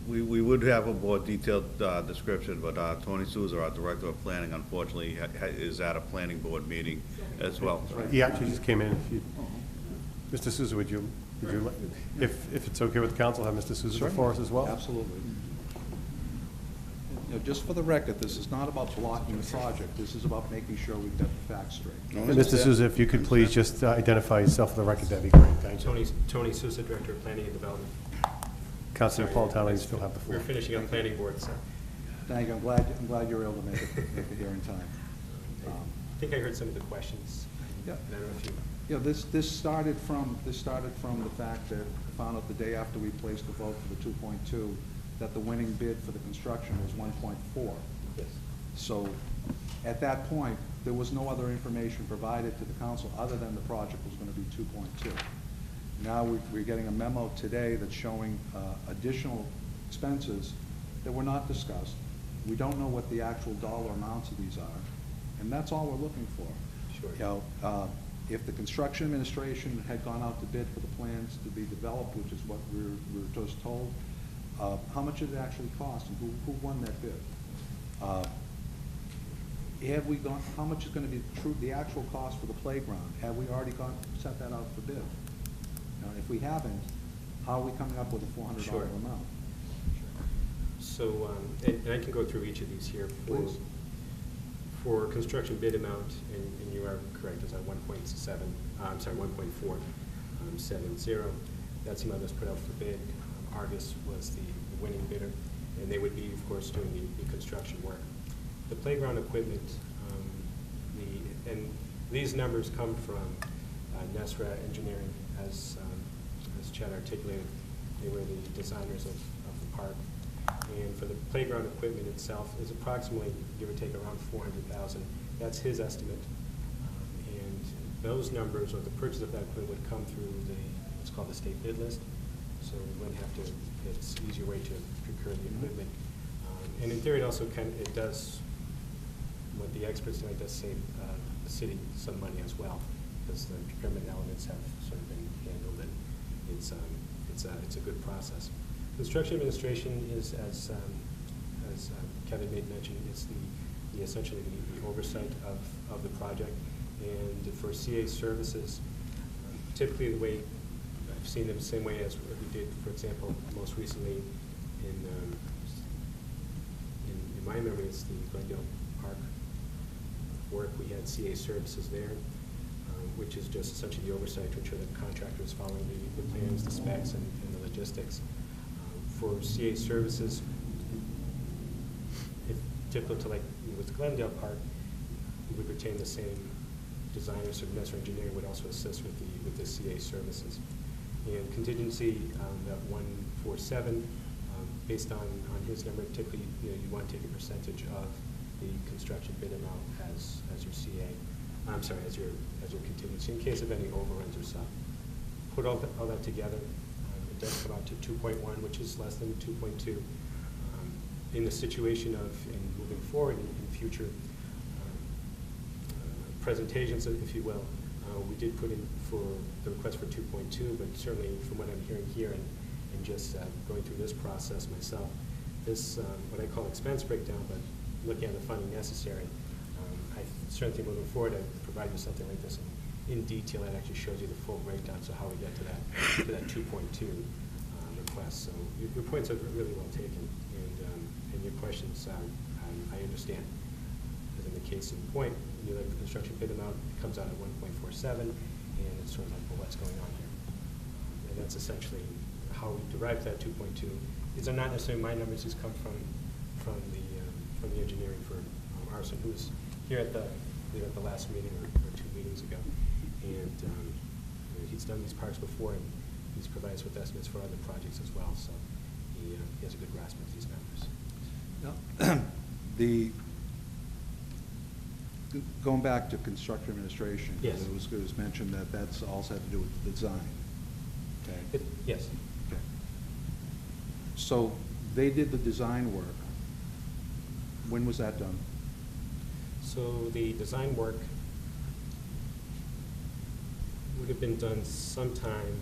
We would have a more detailed description, but Tony Souza, our Director of Planning, unfortunately is at a planning board meeting as well. He actually just came in. If you- Mr. Souza, would you, if it's okay with the council, have Mr. Souza before us as well? Absolutely. You know, just for the record, this is not about blocking the project. This is about making sure we've got the facts straight. Mr. Souza, if you could please just identify yourself for the record, that'd be great. Thank you. Tony Souza, Director of Planning and Development. Councilor Napolitano, you still have the floor. We're finishing up planning board, so. Thank you. I'm glad you were able to make it here in time. I think I heard some of the questions. Yeah. And I don't know if you. You know, this started from the fact that I found out the day after we placed the vote for the 2.2 that the winning bid for the construction was 1.4. Yes. So at that point, there was no other information provided to the council other than the project was going to be 2.2. Now we're getting a memo today that's showing additional expenses that were not discussed. We don't know what the actual dollar amounts of these are, and that's all we're looking for. Sure. You know, if the construction administration had gone out to bid for the plans to be developed, which is what we were just told, how much did it actually cost, and who won that bid? Have we gone? How much is going to be the actual cost for the playground? Have we already set that out for bid? Now, if we haven't, how are we coming up with a $400 Sure. amount? So, and I can go through each of these here. Please. For construction bid amount, and you are correct, it's at 1.7, I'm sorry, 1.470. That's the amount that's put out for bid. Argus was the winning bidder, and they would be, of course, doing the construction work. The playground equipment, and these numbers come from Nesra Engineering, as Chad articulated. They were the designers of the park. And for the playground equipment itself is approximately, give or take, around $400,000. That's his estimate. And those numbers, or the purchase of that equipment, would come through what's called the state bid list. So we wouldn't have to, it's an easier way to procure the equipment. And in theory, it also it does, what the experts tonight does save the city some money as well, because the procurement elements have sort of been handled, and it's a good process. Construction administration is, as Kevin made mention, is essentially the oversight of the project. And for CA services, typically the way I've seen them, the same way as we did, for example, most recently in my memory, it's the Glendale Park work. We had CA services there, which is just essentially the oversight to ensure that the contractor is following the plans, the specs, and the logistics. For CA services, if typical to like with Glendale Park, we would retain the same designers, so Nestor Engineering would also assist with the CA services. And contingency, that 147, based on his number, typically you want to take a percentage of the construction bid amount as your CA. I'm sorry, as your contingency in case of any overruns or so. Put all that together. It does come out to 2.1, which is less than 2.2. In the situation of moving forward in future presentations, if you will, we did put in for the request for 2.2, but certainly from what I'm hearing here and just going through this process myself, this what I call expense breakdown, but looking at the funding necessary, I certainly think moving forward, I'd provide you something like this in detail that actually shows you the full breakdown, so how we get to that 2.2 request. So your points are really well taken, and your questions I understand. Because in the case in point, you look at the construction bid amount, it comes out at 1.47, and it's sort of like, well, what's going on here? And that's essentially how we derived that 2.2. These are not necessarily my numbers; these come from the engineering firm, Arson, who was here at the last meeting or 2 meetings ago, and he's done these parks before, and he's provided us with estimates for other projects as well. So he has a good grasp of these numbers. Going back to construction administration, yes. It was mentioned that that's also had to do with the design. Okay. Yes. Okay. So they did the design work. When was that done? So the design work would have been done sometime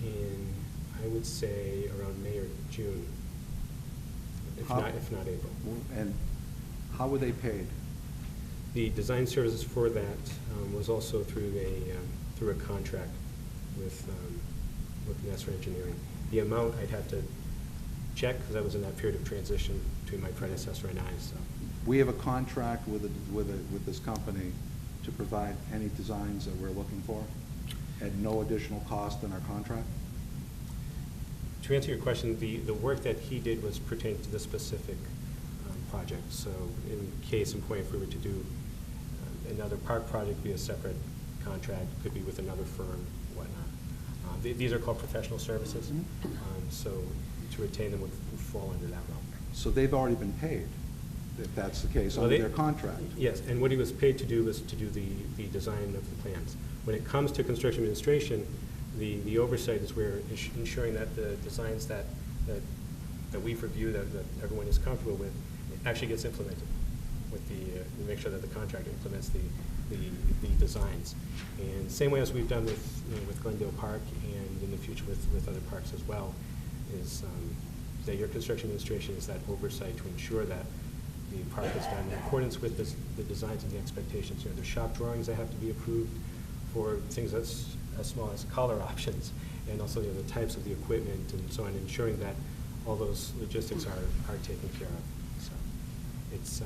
in, I I would say around May or June, if How- not April. And how were they paid? The design services for that was also through a contract with Nestor Engineering. The amount I'd have to check, because I was in that period of transition between my predecessor and I, so. We have a contract with this company to provide any designs that we're looking for at no additional cost in our contract? To answer your question, the work that he did was pertaining to this specific project. So in case in point, if we were to do another park project, be a separate contract, could be with another firm, whatnot. These are called professional services, so to retain them would fall under that realm. So they've already been paid, if that's the case, Well, under they- their contract? Yes, and what he was paid to do was to do the design of the plans. When it comes to construction administration, the oversight is where ensuring that the designs that we've reviewed, that everyone is comfortable with, actually gets implemented with we make sure that the contractor implements the designs. And same way as we've done with Glendale Park and in the future with other parks as well, is that your construction administration is that oversight to ensure that the park is done in accordance with the designs and the expectations. You know, there's shop drawings that have to be approved for things as small as color options, and also the types of the equipment and so on, ensuring that all those logistics are taken care of. So it's,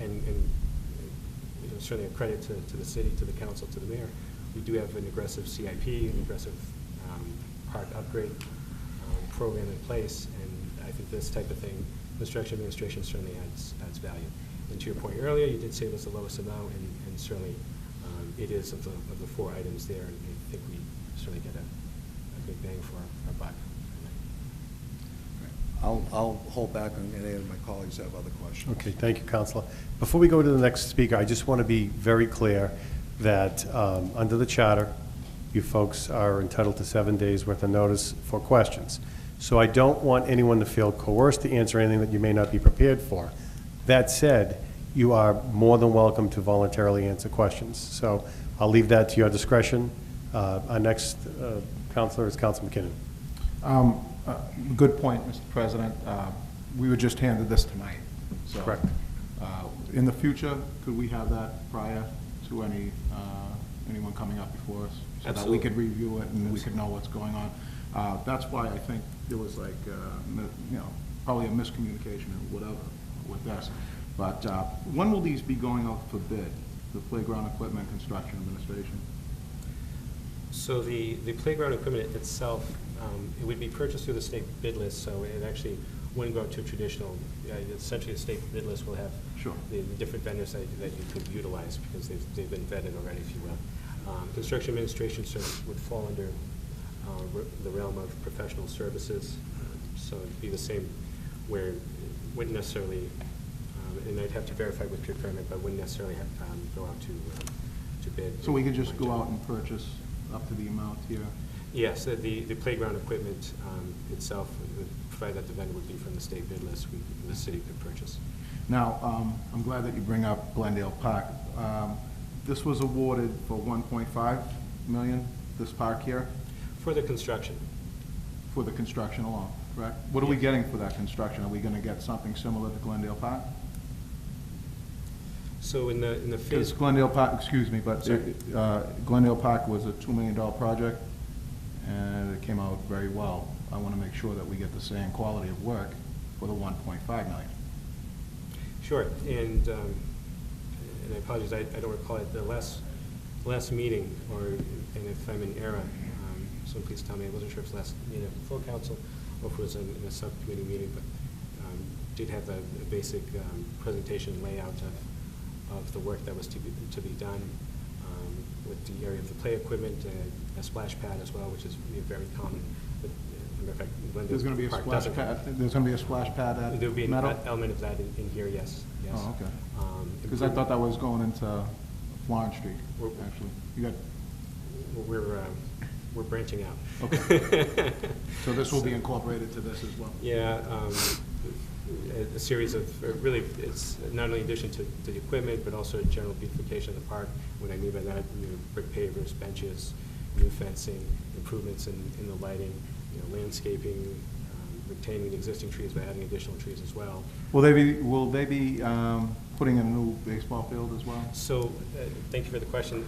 and you know, certainly a credit to the city, to the council, to the mayor. We do have an aggressive CIP, an aggressive park upgrade program in place, and I think this type of thing, construction administration certainly adds value. And to your point earlier, you did say it was the lowest amount, and certainly it is of the four items there, and I think we certainly get a big bang for our buck. I'll hold back on any of my colleagues that have other questions. Okay, thank you, Counselor. Before we go to the next speaker, I just want to be very clear that under the charter, you folks are entitled to 7 days' worth of notice for questions. So I don't want anyone to feel coerced to answer anything that you may not be prepared for. That said, you are more than welcome to voluntarily answer questions. So I'll leave that to your discretion. Our next counselor is Councilor McKinnon. Good point, Mr. President. We were just handed this tonight. So, Correct. In the future, could we have that prior to anyone coming up before us? So that we could review it and we could know what's going on. That's why I think there was like, probably a miscommunication or whatever with this. But when will these be going out for bid, the playground equipment construction administration? So the playground equipment itself, it would be purchased through the state bid list, so it actually wouldn't go to traditional. Essentially, the state bid list will have the different vendors that you could utilize because they've been vetted already, if you will. Construction administration would fall under the realm of professional services, so it'd be the same where it wouldn't necessarily, and I'd have to verify with procurement, but wouldn't necessarily have go out to bid. So we could just go out and purchase up to the amount here? Yes, the playground equipment itself, provided that the vendor would be from the state bid list, the city could purchase. Now, I'm glad that you bring up Glendale Park. This was awarded for $1.5 million, this park here? For the construction. For the construction alone, correct? What are we getting for that construction? Are we gonna get something similar to Glendale Park? So in the Because phase, Glendale Park, excuse me, but Sorry. Glendale Park was a $2 million project, and it came out very well. I want to make sure that we get the same quality of work for the $1.5 million. sure, and I apologize, I don't recall it, the last meeting, and if I'm in error, so please tell me, I wasn't sure if it was last meeting of the full council, or if it was in a subcommittee meeting, but did have the basic presentation layout of the work that was to be done with the area of the play equipment, a splash pad as well, which is very common. But, matter of fact, There's going to be a Park splash doesn't- pad, there's going to be a splash pad at There'll be an Meadow? element of that in here, yes. Oh, okay. Because I thought that was going into Florence Street, actually. You got, We're branching out. okay. So this will be incorporated to this as well? Yeah, a series of, really, it's not only addition to the equipment, but also general beautification of the park. What I mean by that, brick pavers, benches, new fencing, improvements in the lighting, landscaping, retaining the existing trees, but adding additional trees as well. Will they be putting in a new baseball field as well? So, thank you for the question.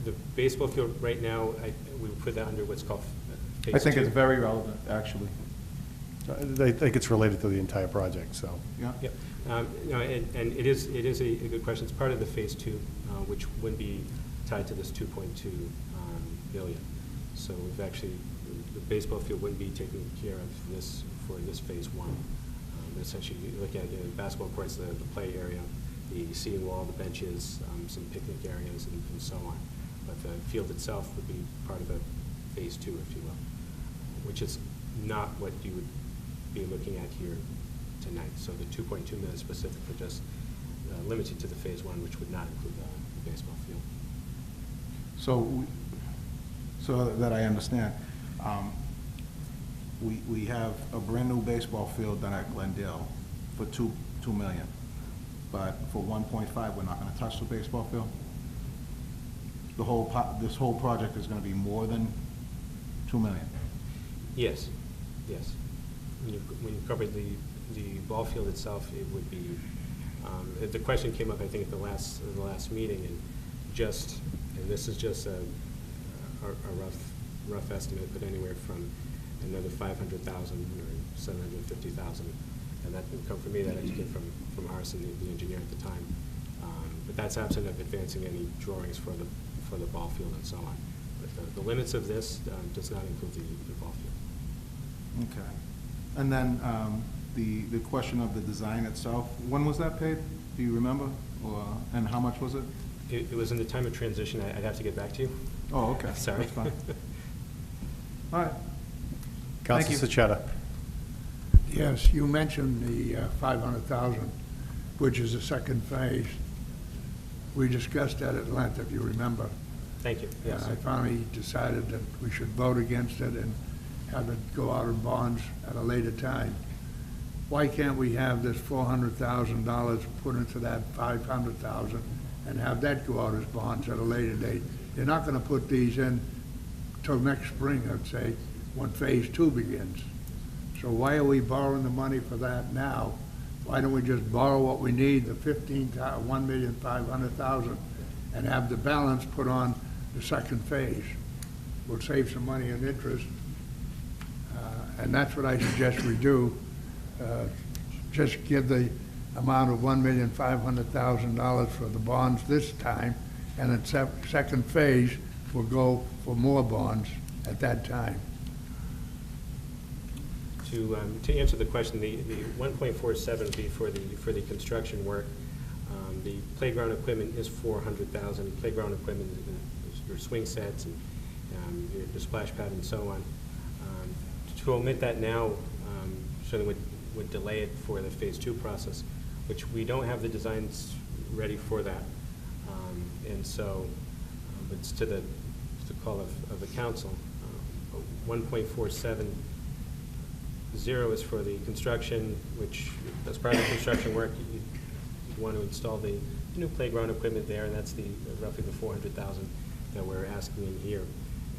The baseball field right now, we would put that under what's called phase I think 2. it's very relevant, actually. I think it's related to the entire project, so. Yeah. Yep. No, and it is a good question. It's part of the phase 2, which would be tied to this 2.2 billion. So we've actually, the baseball field wouldn't be taking care of this for this phase 1. Essentially, you look at basketball courts, the play area, the seating wall, the benches, some picnic areas, and so on. But the field itself would be part of a phase 2, if you will, which is not what you would be looking at here tonight. So the 2.2 million specifically just limited to the phase 1, which would not include the baseball field. So that I understand, we have a brand-new baseball field done at Glendale for $2 million, but for 1.5, we're not gonna touch the baseball field? This whole project is gonna be more than $2 million? Yes, yes. When you cover the ball field itself, it would be, the question came up, I think, at the last meeting, and this is just a rough estimate, but anywhere from another 500,000 or 750,000, and that didn't come from me, that actually came from Harrison, the engineer at the time. But that's absent of advancing any drawings for the ball field and so on. But the limits of this does not include the ball field. Okay. And then the question of the design itself, when was that paid? Do you remember? And how much was it? It was in the time of transition. I'd have to get back to you. Oh, okay. Sorry. That's fine. All right. Council Sachetta. Yes, you mentioned the 500,000, which is the second phase. We discussed that at length, if you remember. Thank you. Yes. I finally decided that we should vote against it and have it go out in bonds at a later time. Why can't we have this $400,000 put into that 500,000 and have that go out as bonds at a later date? You're not gonna put these in till next spring, I'd say, when phase 2 begins. So why are we borrowing the money for that now? Why don't we just borrow what we need, the $1,500,000, and have the balance put on the second phase? We'll save some money in interest. And that's what I suggest we do. Just give the amount of $1,500,000 for the bonds this time, and in second phase, we'll go for more bonds at that time. To answer the question, the 1.47 would be for the construction work. The playground equipment is 400,000. Playground equipment is your swing sets and your splash pad and so on. To omit that now certainly would delay it for the phase 2 process, which we don't have the designs ready for that. And so it's to the call of the council. 1.470 is for the construction, which as part of the construction work, you want to install the new playground equipment there, and that's roughly the 400,000 that we're asking in here.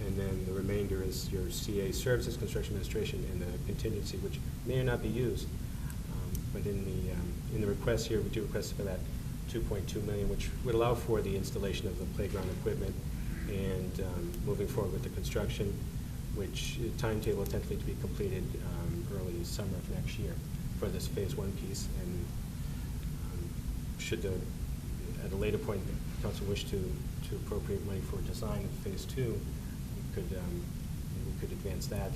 And then the remainder is your CA services, construction administration, and the contingency, which may or not be used. But in the request here, we do request for that 2.2 million, which would allow for the installation of the playground equipment and moving forward with the construction, which timetable tentatively to be completed early summer of next year for this phase 1 piece. And should at a later point the council wish to appropriate money for design of phase 2, we could advance that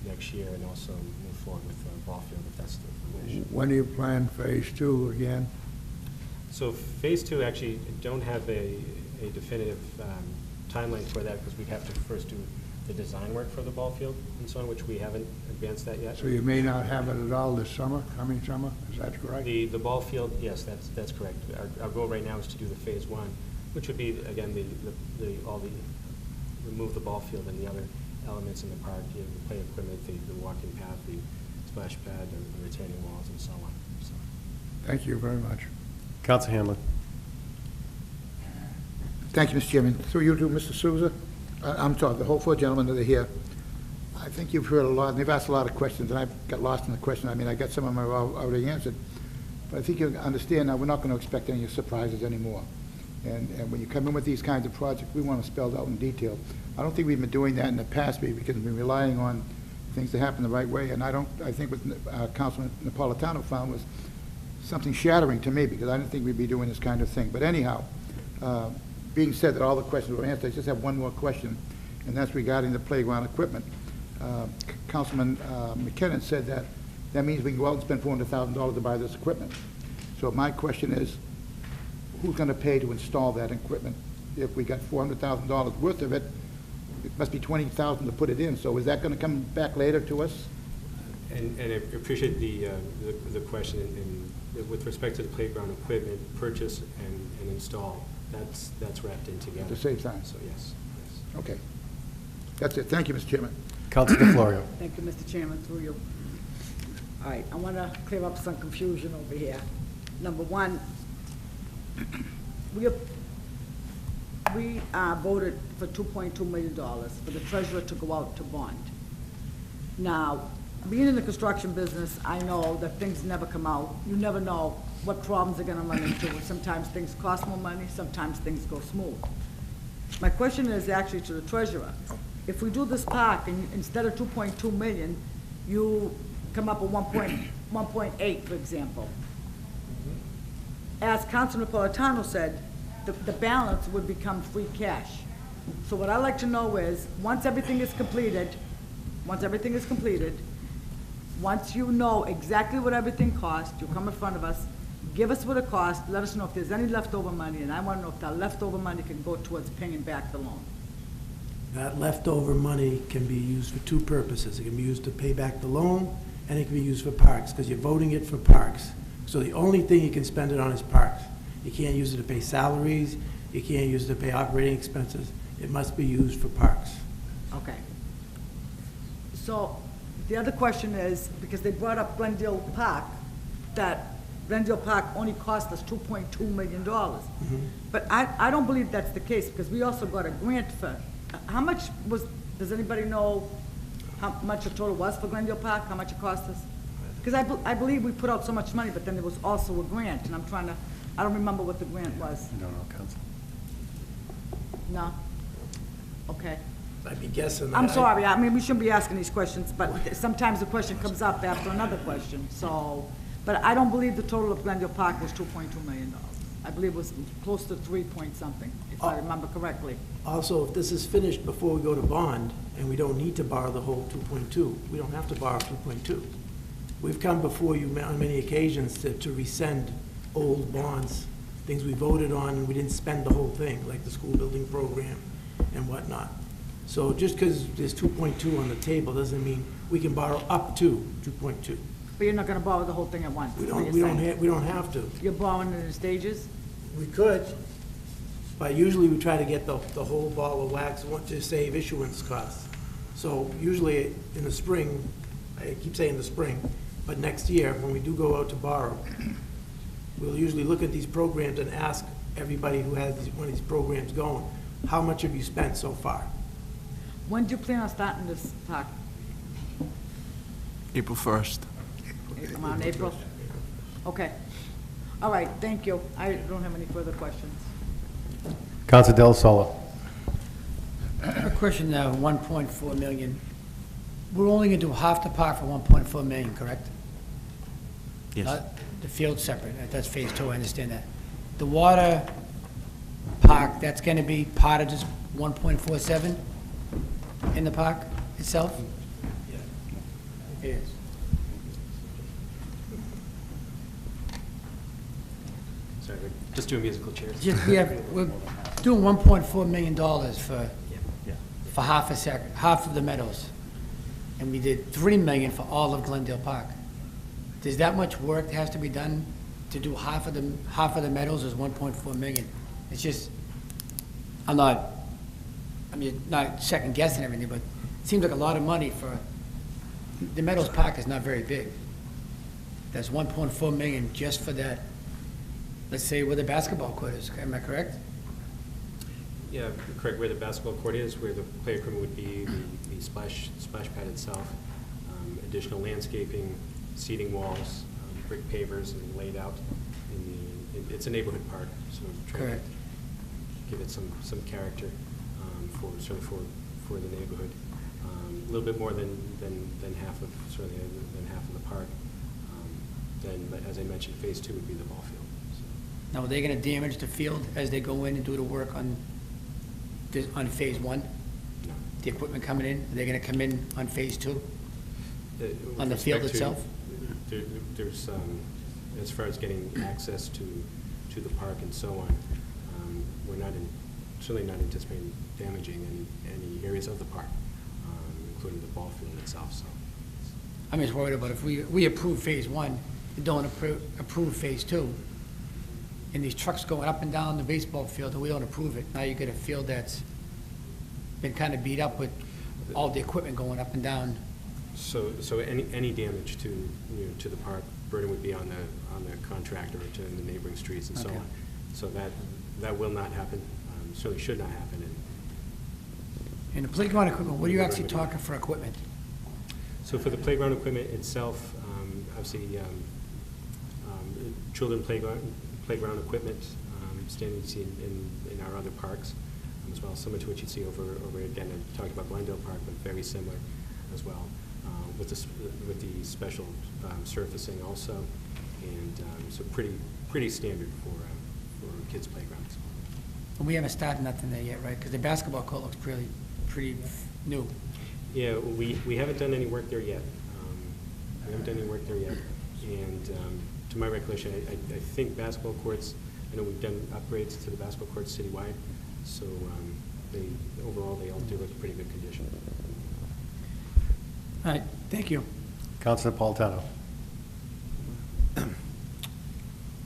next year and also move forward with ball field if that's the wish. When do you plan phase 2 again? So phase 2, actually don't have a definitive timeline for that, because we'd have to first do the design work for the ball field and so on, which we haven't advanced that yet. So you may not have it at all this summer, coming summer, is that correct? The ball field, yes, that's correct. Our goal right now is to do the phase 1, which would be, again, remove the ball field and the other elements in the park, the play equipment, the walking path, the splash pad, the retaining walls, and so on. So. Thank you very much. Council Hanlon. Thank you, Mr. Chairman. Through you to Mr. Souza. I'm sorry, the whole 4 gentlemen that are here. I think you've heard a lot, and they've asked a lot of questions, and I've got lost in the question. I mean, I got some of them already answered. But I think you understand now, we're not going to expect any surprises anymore. And when you come in with these kinds of projects, we want to spell it out in detail. I don't think we've been doing that in the past because we've been relying on things to happen the right way. And I think what Councilman Napolitano found was something shattering to me, because I didn't think we'd be doing this kind of thing. But anyhow, being said that all the questions were answered, I just have one more question, and that's regarding the playground equipment. Councilman McKinnon said that means we can go out and spend $400,000 to buy this equipment. So my question is, who's going to pay to install that equipment? If we got $400,000 worth of it, it must be $20,000 to put it in. So is that going to come back later to us? And I appreciate the question. And with respect to the playground equipment, purchase and install, that's wrapped in together. At the same time? So yes. Okay. That's it. Thank you, Mr. Chairman. Councilor DeFlorio. Thank you, Mr. Chairman, through you. All right, I want to clear up some confusion over here. Number one, we voted for $2.2 million for the treasurer to go out to bond. Now, being in the construction business, I know that things never come out. You never know what problems they're going to run into. Sometimes things cost more money, sometimes things go smooth. My question is actually to the treasurer. If we do this park, and instead of 2.2 million, you come up with 1.8, for example. As Councilman Napolitano said, the balance would become free cash. So what I'd like to know is, once everything is completed, once you know exactly what everything costs, you come in front of us, give us what it costs, let us know if there's any leftover money, and I want to know if that leftover money can go towards paying back the loan. That leftover money can be used for two purposes. It can be used to pay back the loan, and it can be used for parks, because you're voting it for parks. So the only thing you can spend it on is parks. You can't use it to pay salaries, you can't use it to pay operating expenses. It must be used for parks. Okay. So the other question is, because they brought up Glendale Park, that Glendale Park only cost us $2.2 million. But I don't believe that's the case, because we also got a grant for, how much was, does anybody know how much the total was for Glendale Park, how much it cost us? Because I believe we put out so much money, but then there was also a grant, and I don't remember what the grant was. I don't know, Council. No? Okay. I'd be guessing. I'm sorry, I mean, we shouldn't be asking these questions, but sometimes the question comes up after another question, so. But I don't believe the total of Glendale Park was $2.2 million. I believe it was close to 3 point something, if I remember correctly. Also, if this is finished before we go to bond, and we don't need to borrow the whole 2.2, we don't have to borrow 2.2. We've come before you on many occasions to rescind old bonds, things we voted on and we didn't spend the whole thing, like the school building program and whatnot. So just because there's 2.2 on the table doesn't mean we can borrow up to 2.2. But you're not gonna borrow the whole thing at once? We don't have to. You're borrowing it in stages? We could, but usually we try to get the whole ball of wax to save issuance costs. So usually in the spring, I keep saying the spring, but next year, when we do go out to borrow, we'll usually look at these programs and ask everybody who has one of these programs going, how much have you spent so far? When do you plan on starting this park? April 1st. Around April? Okay. All right, thank you. I don't have any further questions. Councilor Del Solo. A question, 1.4 million. We're only going to do half the park for 1.4 million, correct? Yes. The field's separate. That's phase 2, I understand that. The water park, that's going to be part of this 1.47 in the park itself? Yeah. It is. Sorry, we're just doing musical chairs. We're doing $1.4 million for half of the meadows. And we did $3 million for all of Glendale Park. There's that much work that has to be done to do half of the meadows is 1.4 million. It's just, I'm not second guessing everything, but it seems like a lot of money for, the Meadows Park is not very big. That's 1.4 million just for that, let's say where the basketball court is, am I correct? Yeah, correct, where the basketball court is, where the play equipment would be, the splash pad itself, additional landscaping, seating walls, brick pavers and laid out it's a neighborhood park, so trying Correct. to give it some character for the neighborhood. A little bit more than half of than half of the park. Then, as I mentioned, phase 2 would be the ball field. Now, are they gonna damage the field as they go in and do the work on phase 1? No. The equipment coming in, are they gonna come in on phase 2? With On the field respect to- itself? There's, as far as getting access to the park and so on, we're certainly not anticipating damaging any areas of the park, including the ball field itself, so. I'm just worried about if we approve phase 1, and don't approve phase 2, and these trucks going up and down the baseball field, and we don't approve it, now you get a field that's been kind of beat up with all the equipment going up and down. So any damage to the park burden would be on the contractor or to the neighboring streets and so Okay. on. So that will not happen, certainly should not happen. And the playground equipment, what are you actually talking for equipment? So for the playground equipment itself, obviously, children playground equipment, standing in our other parks as well, similar to what you'd see over again, I talked about Glendale Park, but very similar as well, with the special surfacing also, and so pretty standard for kids' playgrounds. And we haven't started nothing there yet, right? Because the basketball court looks pretty new. Yeah, we haven't done any work there yet. And to my recollection, I think basketball courts, I know we've done upgrades to the basketball courts citywide, so overall they all do look in pretty good condition. All right, thank you. Councilor Napolitano.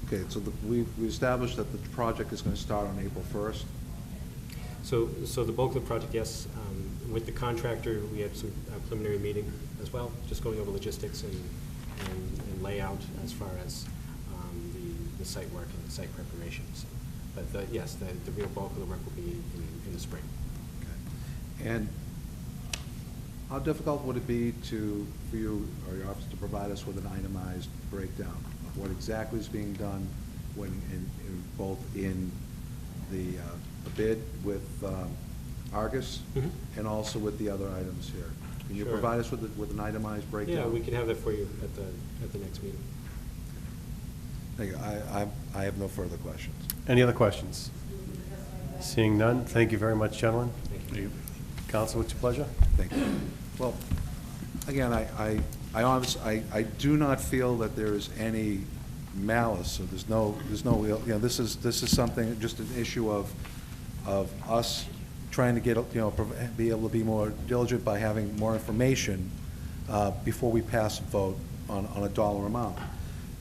Okay, so we established that the project is going to start on April 1st. So the bulk of the project, yes. With the contractor, we had some preliminary meeting as well, just going over logistics and layout as far as the site work and the site preparations. But yes, the real bulk of the work will be in the spring. Okay. And how difficult would it be for you or your office to provide us with an itemized breakdown of what exactly is being done both in the bid with Argus and also with the other items here? Can you Sure. provide us with an itemized breakdown? Yeah, we can have that for you at the next meeting. Thank you. I have no further questions. Any other questions? Seeing none, thank you very much, gentlemen. Thank you. Council, what's your pleasure? Thank you. Well, again, I do not feel that there is any malice, so there's no real, this is something, just an issue of us trying to get, be able to be more diligent by having more information before we pass a vote on a dollar amount.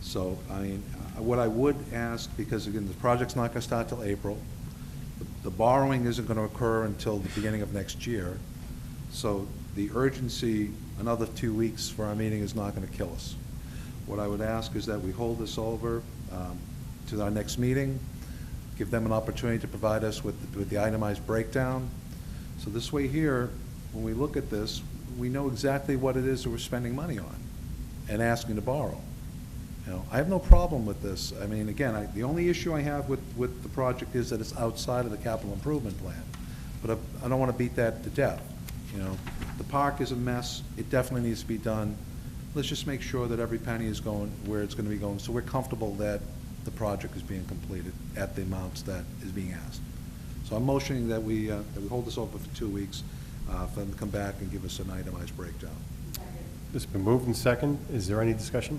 So, I mean, what I would ask, because again, the project's not going to start till April, the borrowing isn't going to occur until the beginning of next year, so the urgency, another 2 weeks for our meeting is not going to kill us. What I would ask is that we hold this over to our next meeting, give them an opportunity to provide us with the itemized breakdown. So this way here, when we look at this, we know exactly what it is that we're spending money on and asking to borrow. I have no problem with this. I mean, again, the only issue I have with the project is that it's outside of the capital improvement plan. But I don't want to beat that to death. The park is a mess. It definitely needs to be done. Let's just make sure that every penny is going where it's going to be going, so we're comfortable that the project is being completed at the amounts that is being asked. So I'm motioning that we hold this over for 2 weeks, for them to come back and give us an itemized breakdown. It's been moved and second. Is there any discussion?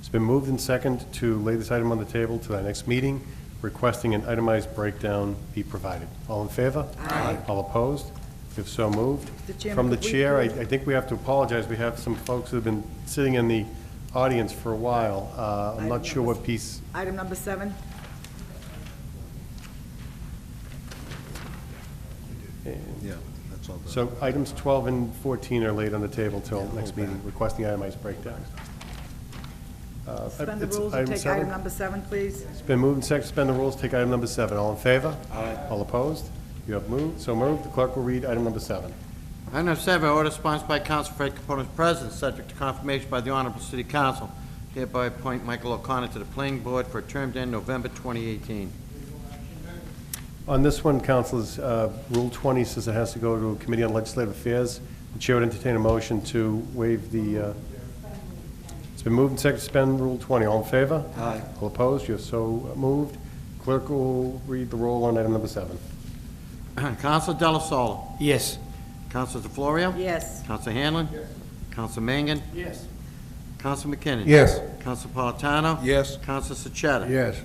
It's been moved and second to lay this item on the table to our next meeting, requesting an itemized breakdown be provided. All in favor? Aye. All opposed? If so moved. Mr. Chairman, From the could we chair, I please- think we have to apologize. We have some folks who have been sitting in the audience for a while. I'm not sure what piece. Item number 7. Yeah, that's all done. So items 12 and 14 are laid on the table till next meeting, requesting itemized breakdown. Suspend the It's rules and item take 7. item number 7, please. It's been moved and seconded, suspend the rules, take item number 7. All in favor? Aye. All opposed? You have moved, so moved. The clerk will read item number 7. Item number 7, order sponsored by Council Fred Capone's President, subject to confirmation by the Honorable City Council. Hereby appoint Michael O'Connor to the Planning Board for a term to end November 2018. On this one, councilors, Rule 20 says it has to go to a Committee on Legislative Affairs. The chair would entertain a motion to waive the, it's been moved and seconded to suspend Rule 20. All in favor? Aye. All opposed? You're so moved. Clerk will read the roll on item number 7. Council Delasola. Yes. Council DeFlorio. Yes. Council Hanlon. Council Mangan. Yes. Council McKinnon. Yes. Council Napolitano. Yes. Council Sechetta. Yes.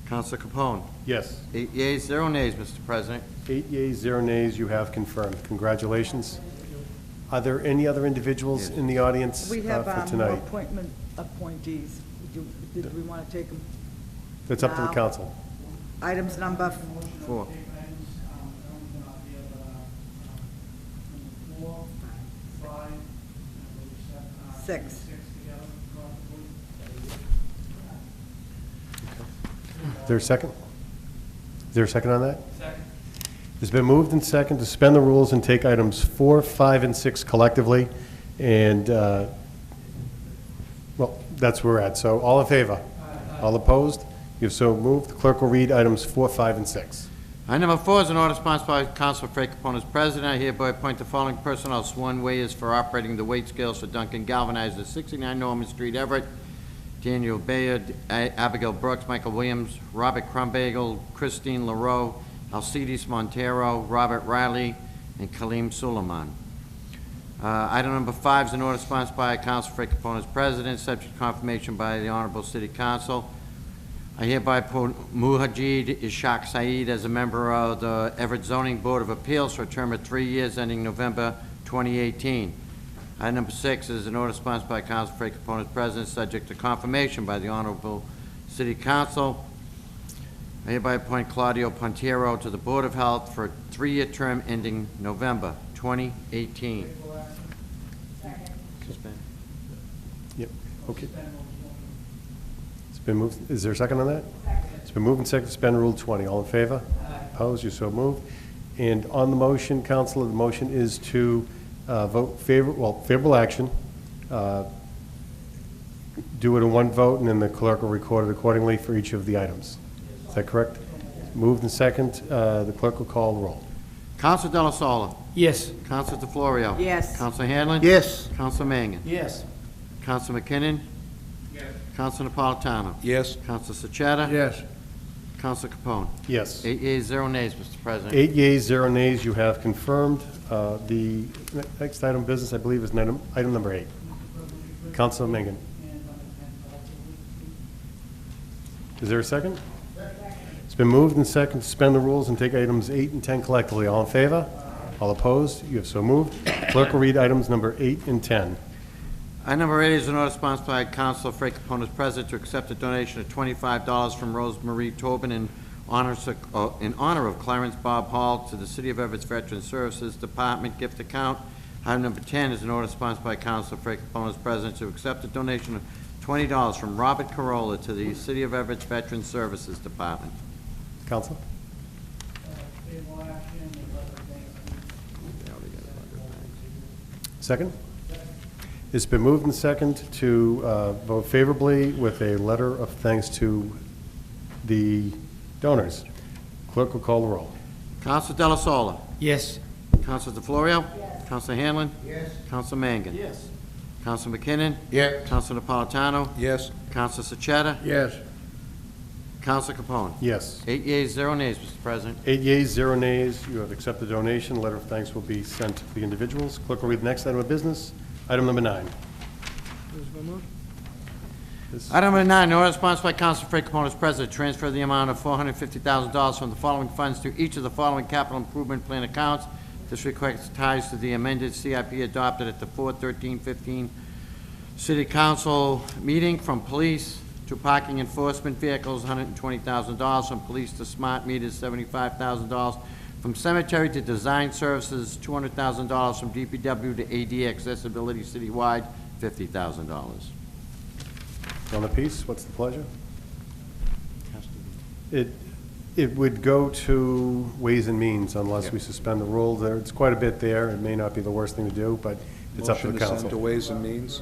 Council Capone. Yes. 8 yeas, 0 nays, Mr. President. 8 yeas, 0 nays, you have confirmed. Congratulations. Are there any other individuals in the audience We have for more tonight? appointees. Did we want to take them? That's up to the now. council. Items number 4. six. Is there a second? Is there a second on that? Second. It's been moved and second to suspend the rules and take items 4, 5, and 6 collectively. And, well, that's where we're at. So all in favor? All opposed? You've so moved. The clerk will read items 4, 5, and 6. Item number 4 is an order sponsored by Council Fred Capone as president. I hereby appoint the following personnel sworn weighers for operating the weight scales for Duncan Galvanizer at 69 Norman Street, Everett. Daniel Bayard, Abigail Brooks, Michael Williams, Robert Crumbagel, Christine LaRoe, Alcides Montero, Robert Riley, and Kaleem Suleiman. Item number 5 is an order sponsored by Council Fred Capone as president, subject to confirmation by the Honorable City Council. I hereby appoint Muhajid Ishaq Saeed as a member of the Everett Zoning Board of Appeals for a term of 3 years ending November 2018. Item number 6 is an order sponsored by Council Fred Capone as president, subject to confirmation by the Honorable City Council. I hereby appoint Claudio Pontiero to the Board of Health for a 3-year term ending November 2018. Suspend. Yep, okay. It's been moved. Is there a second on that? Second. It's been moved and seconded to suspend Rule 20. All in favor? Opposed? You're so moved. And on the motion, Councilor, the motion is to vote favorable action. Do it in one vote, and then the clerk will record it accordingly for each of the items. Is that correct? Moved and second. The clerk will call the roll. Council Delasola. Yes. Council DeFlorio. Yes. Council Hanlon. Yes. Council Mangan. Yes. Council McKinnon. Yes. Council Napolitano. Yes. Council Sechetta. Yes. Council Capone. Yes. 8 yeas, 0 nays, Mr. President. 8 yeas, 0 nays, you have confirmed. The next item of business, I believe, is item number 8. Councilor Mangan. Is there a second? It's been moved and second to suspend the rules and take items 8 and 10 collectively. All in favor? All opposed? You have so moved. Clerk will read items number 8 and 10. Item number 8 is an order sponsored by Council Fred Capone as president to accept a donation of $25 from Rose Marie Tobin in honor of Clarence Bob Hall to the City of Everett's Veteran Services Department gift account. Item number 10 is an order sponsored by Council Fred Capone as president to accept a donation of $20 from Robert Carolla to the City of Everett's Veteran Services Department. Council? Second? It's been moved and second to vote favorably with a letter of thanks to the donors. Clerk will call the roll. Council Delasola. Yes. Council DeFlorio. Yes. Council Hanlon. Yes. Council Mangan. Yes. Council McKinnon. Yes. Council Napolitano. Yes. Council Sechetta. Yes. Council Capone. Yes. 8 yeas, 0 nays, Mr. President. 8 yeas, 0 nays. You have accepted the donation. Letter of thanks will be sent to the individuals. Clerk will read the next item of business. Item number 9. Item number 9, order sponsored by Council Fred Capone as president, transfer the amount of $450,000 from the following funds to each of the following capital improvement plan accounts. This request ties to the amended CIP adopted at the 4/13/15 City Council meeting. From police to parking enforcement vehicles, $120,000. From police to smart meters, $75,000. From cemetery to design services, $200,000. From DPW to AD accessibility citywide, $50,000. On the piece, what's the pleasure? It would go to Ways and Means unless we suspend the rules. It's quite a bit there. It may not be the worst thing to do, but it's up to the Motion to send to council. Ways and Means.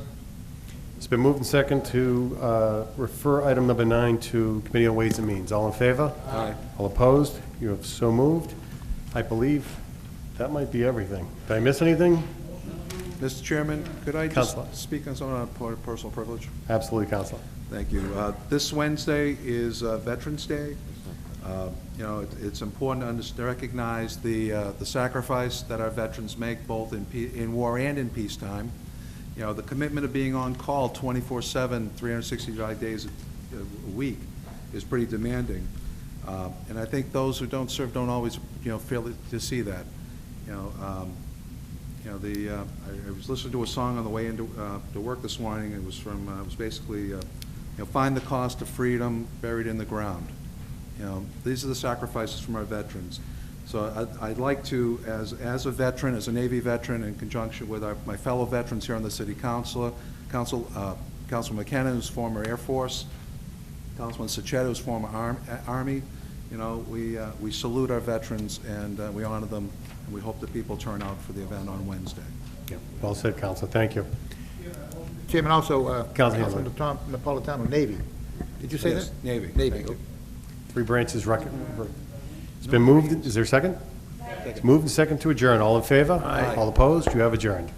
It's been moved and second to refer item number 9 to Committee on Ways and Means. All in favor? Aye. All opposed? You have so moved. I believe that might be everything. Did I miss anything? Mr. Chairman, could I just Counselor. speak on something on point of personal privilege? Absolutely, Counselor. Thank you. This Wednesday is Veterans Day. You know, it's important to recognize the sacrifice that our veterans make both in war and in peacetime. You know, the commitment of being on call 24/7, 365 days a week is pretty demanding. And I think those who don't serve don't always, fail to see that. I was listening to a song on the way into to work this morning. It was from, it was basically, find the cost of freedom buried in the ground. These are the sacrifices from our veterans. So I'd like to, as a veteran, as a Navy veteran, in conjunction with my fellow veterans here on the City Council, Councilman McKenna, who's former Air Force, Councilman Sacchetta, who's former Army, we salute our veterans and we honor them, and we hope that people turn out for the event on Wednesday. Yeah, well said, Counselor. Thank you. Chairman, also, Councilman Councilman Tom Napolitano, Navy. Did you say Yes, that? Navy. Navy. Thank you. 3 branches It's been moved. Is there a second? It's moved and second to adjourn. All in favor? Aye. All opposed? You have adjourned.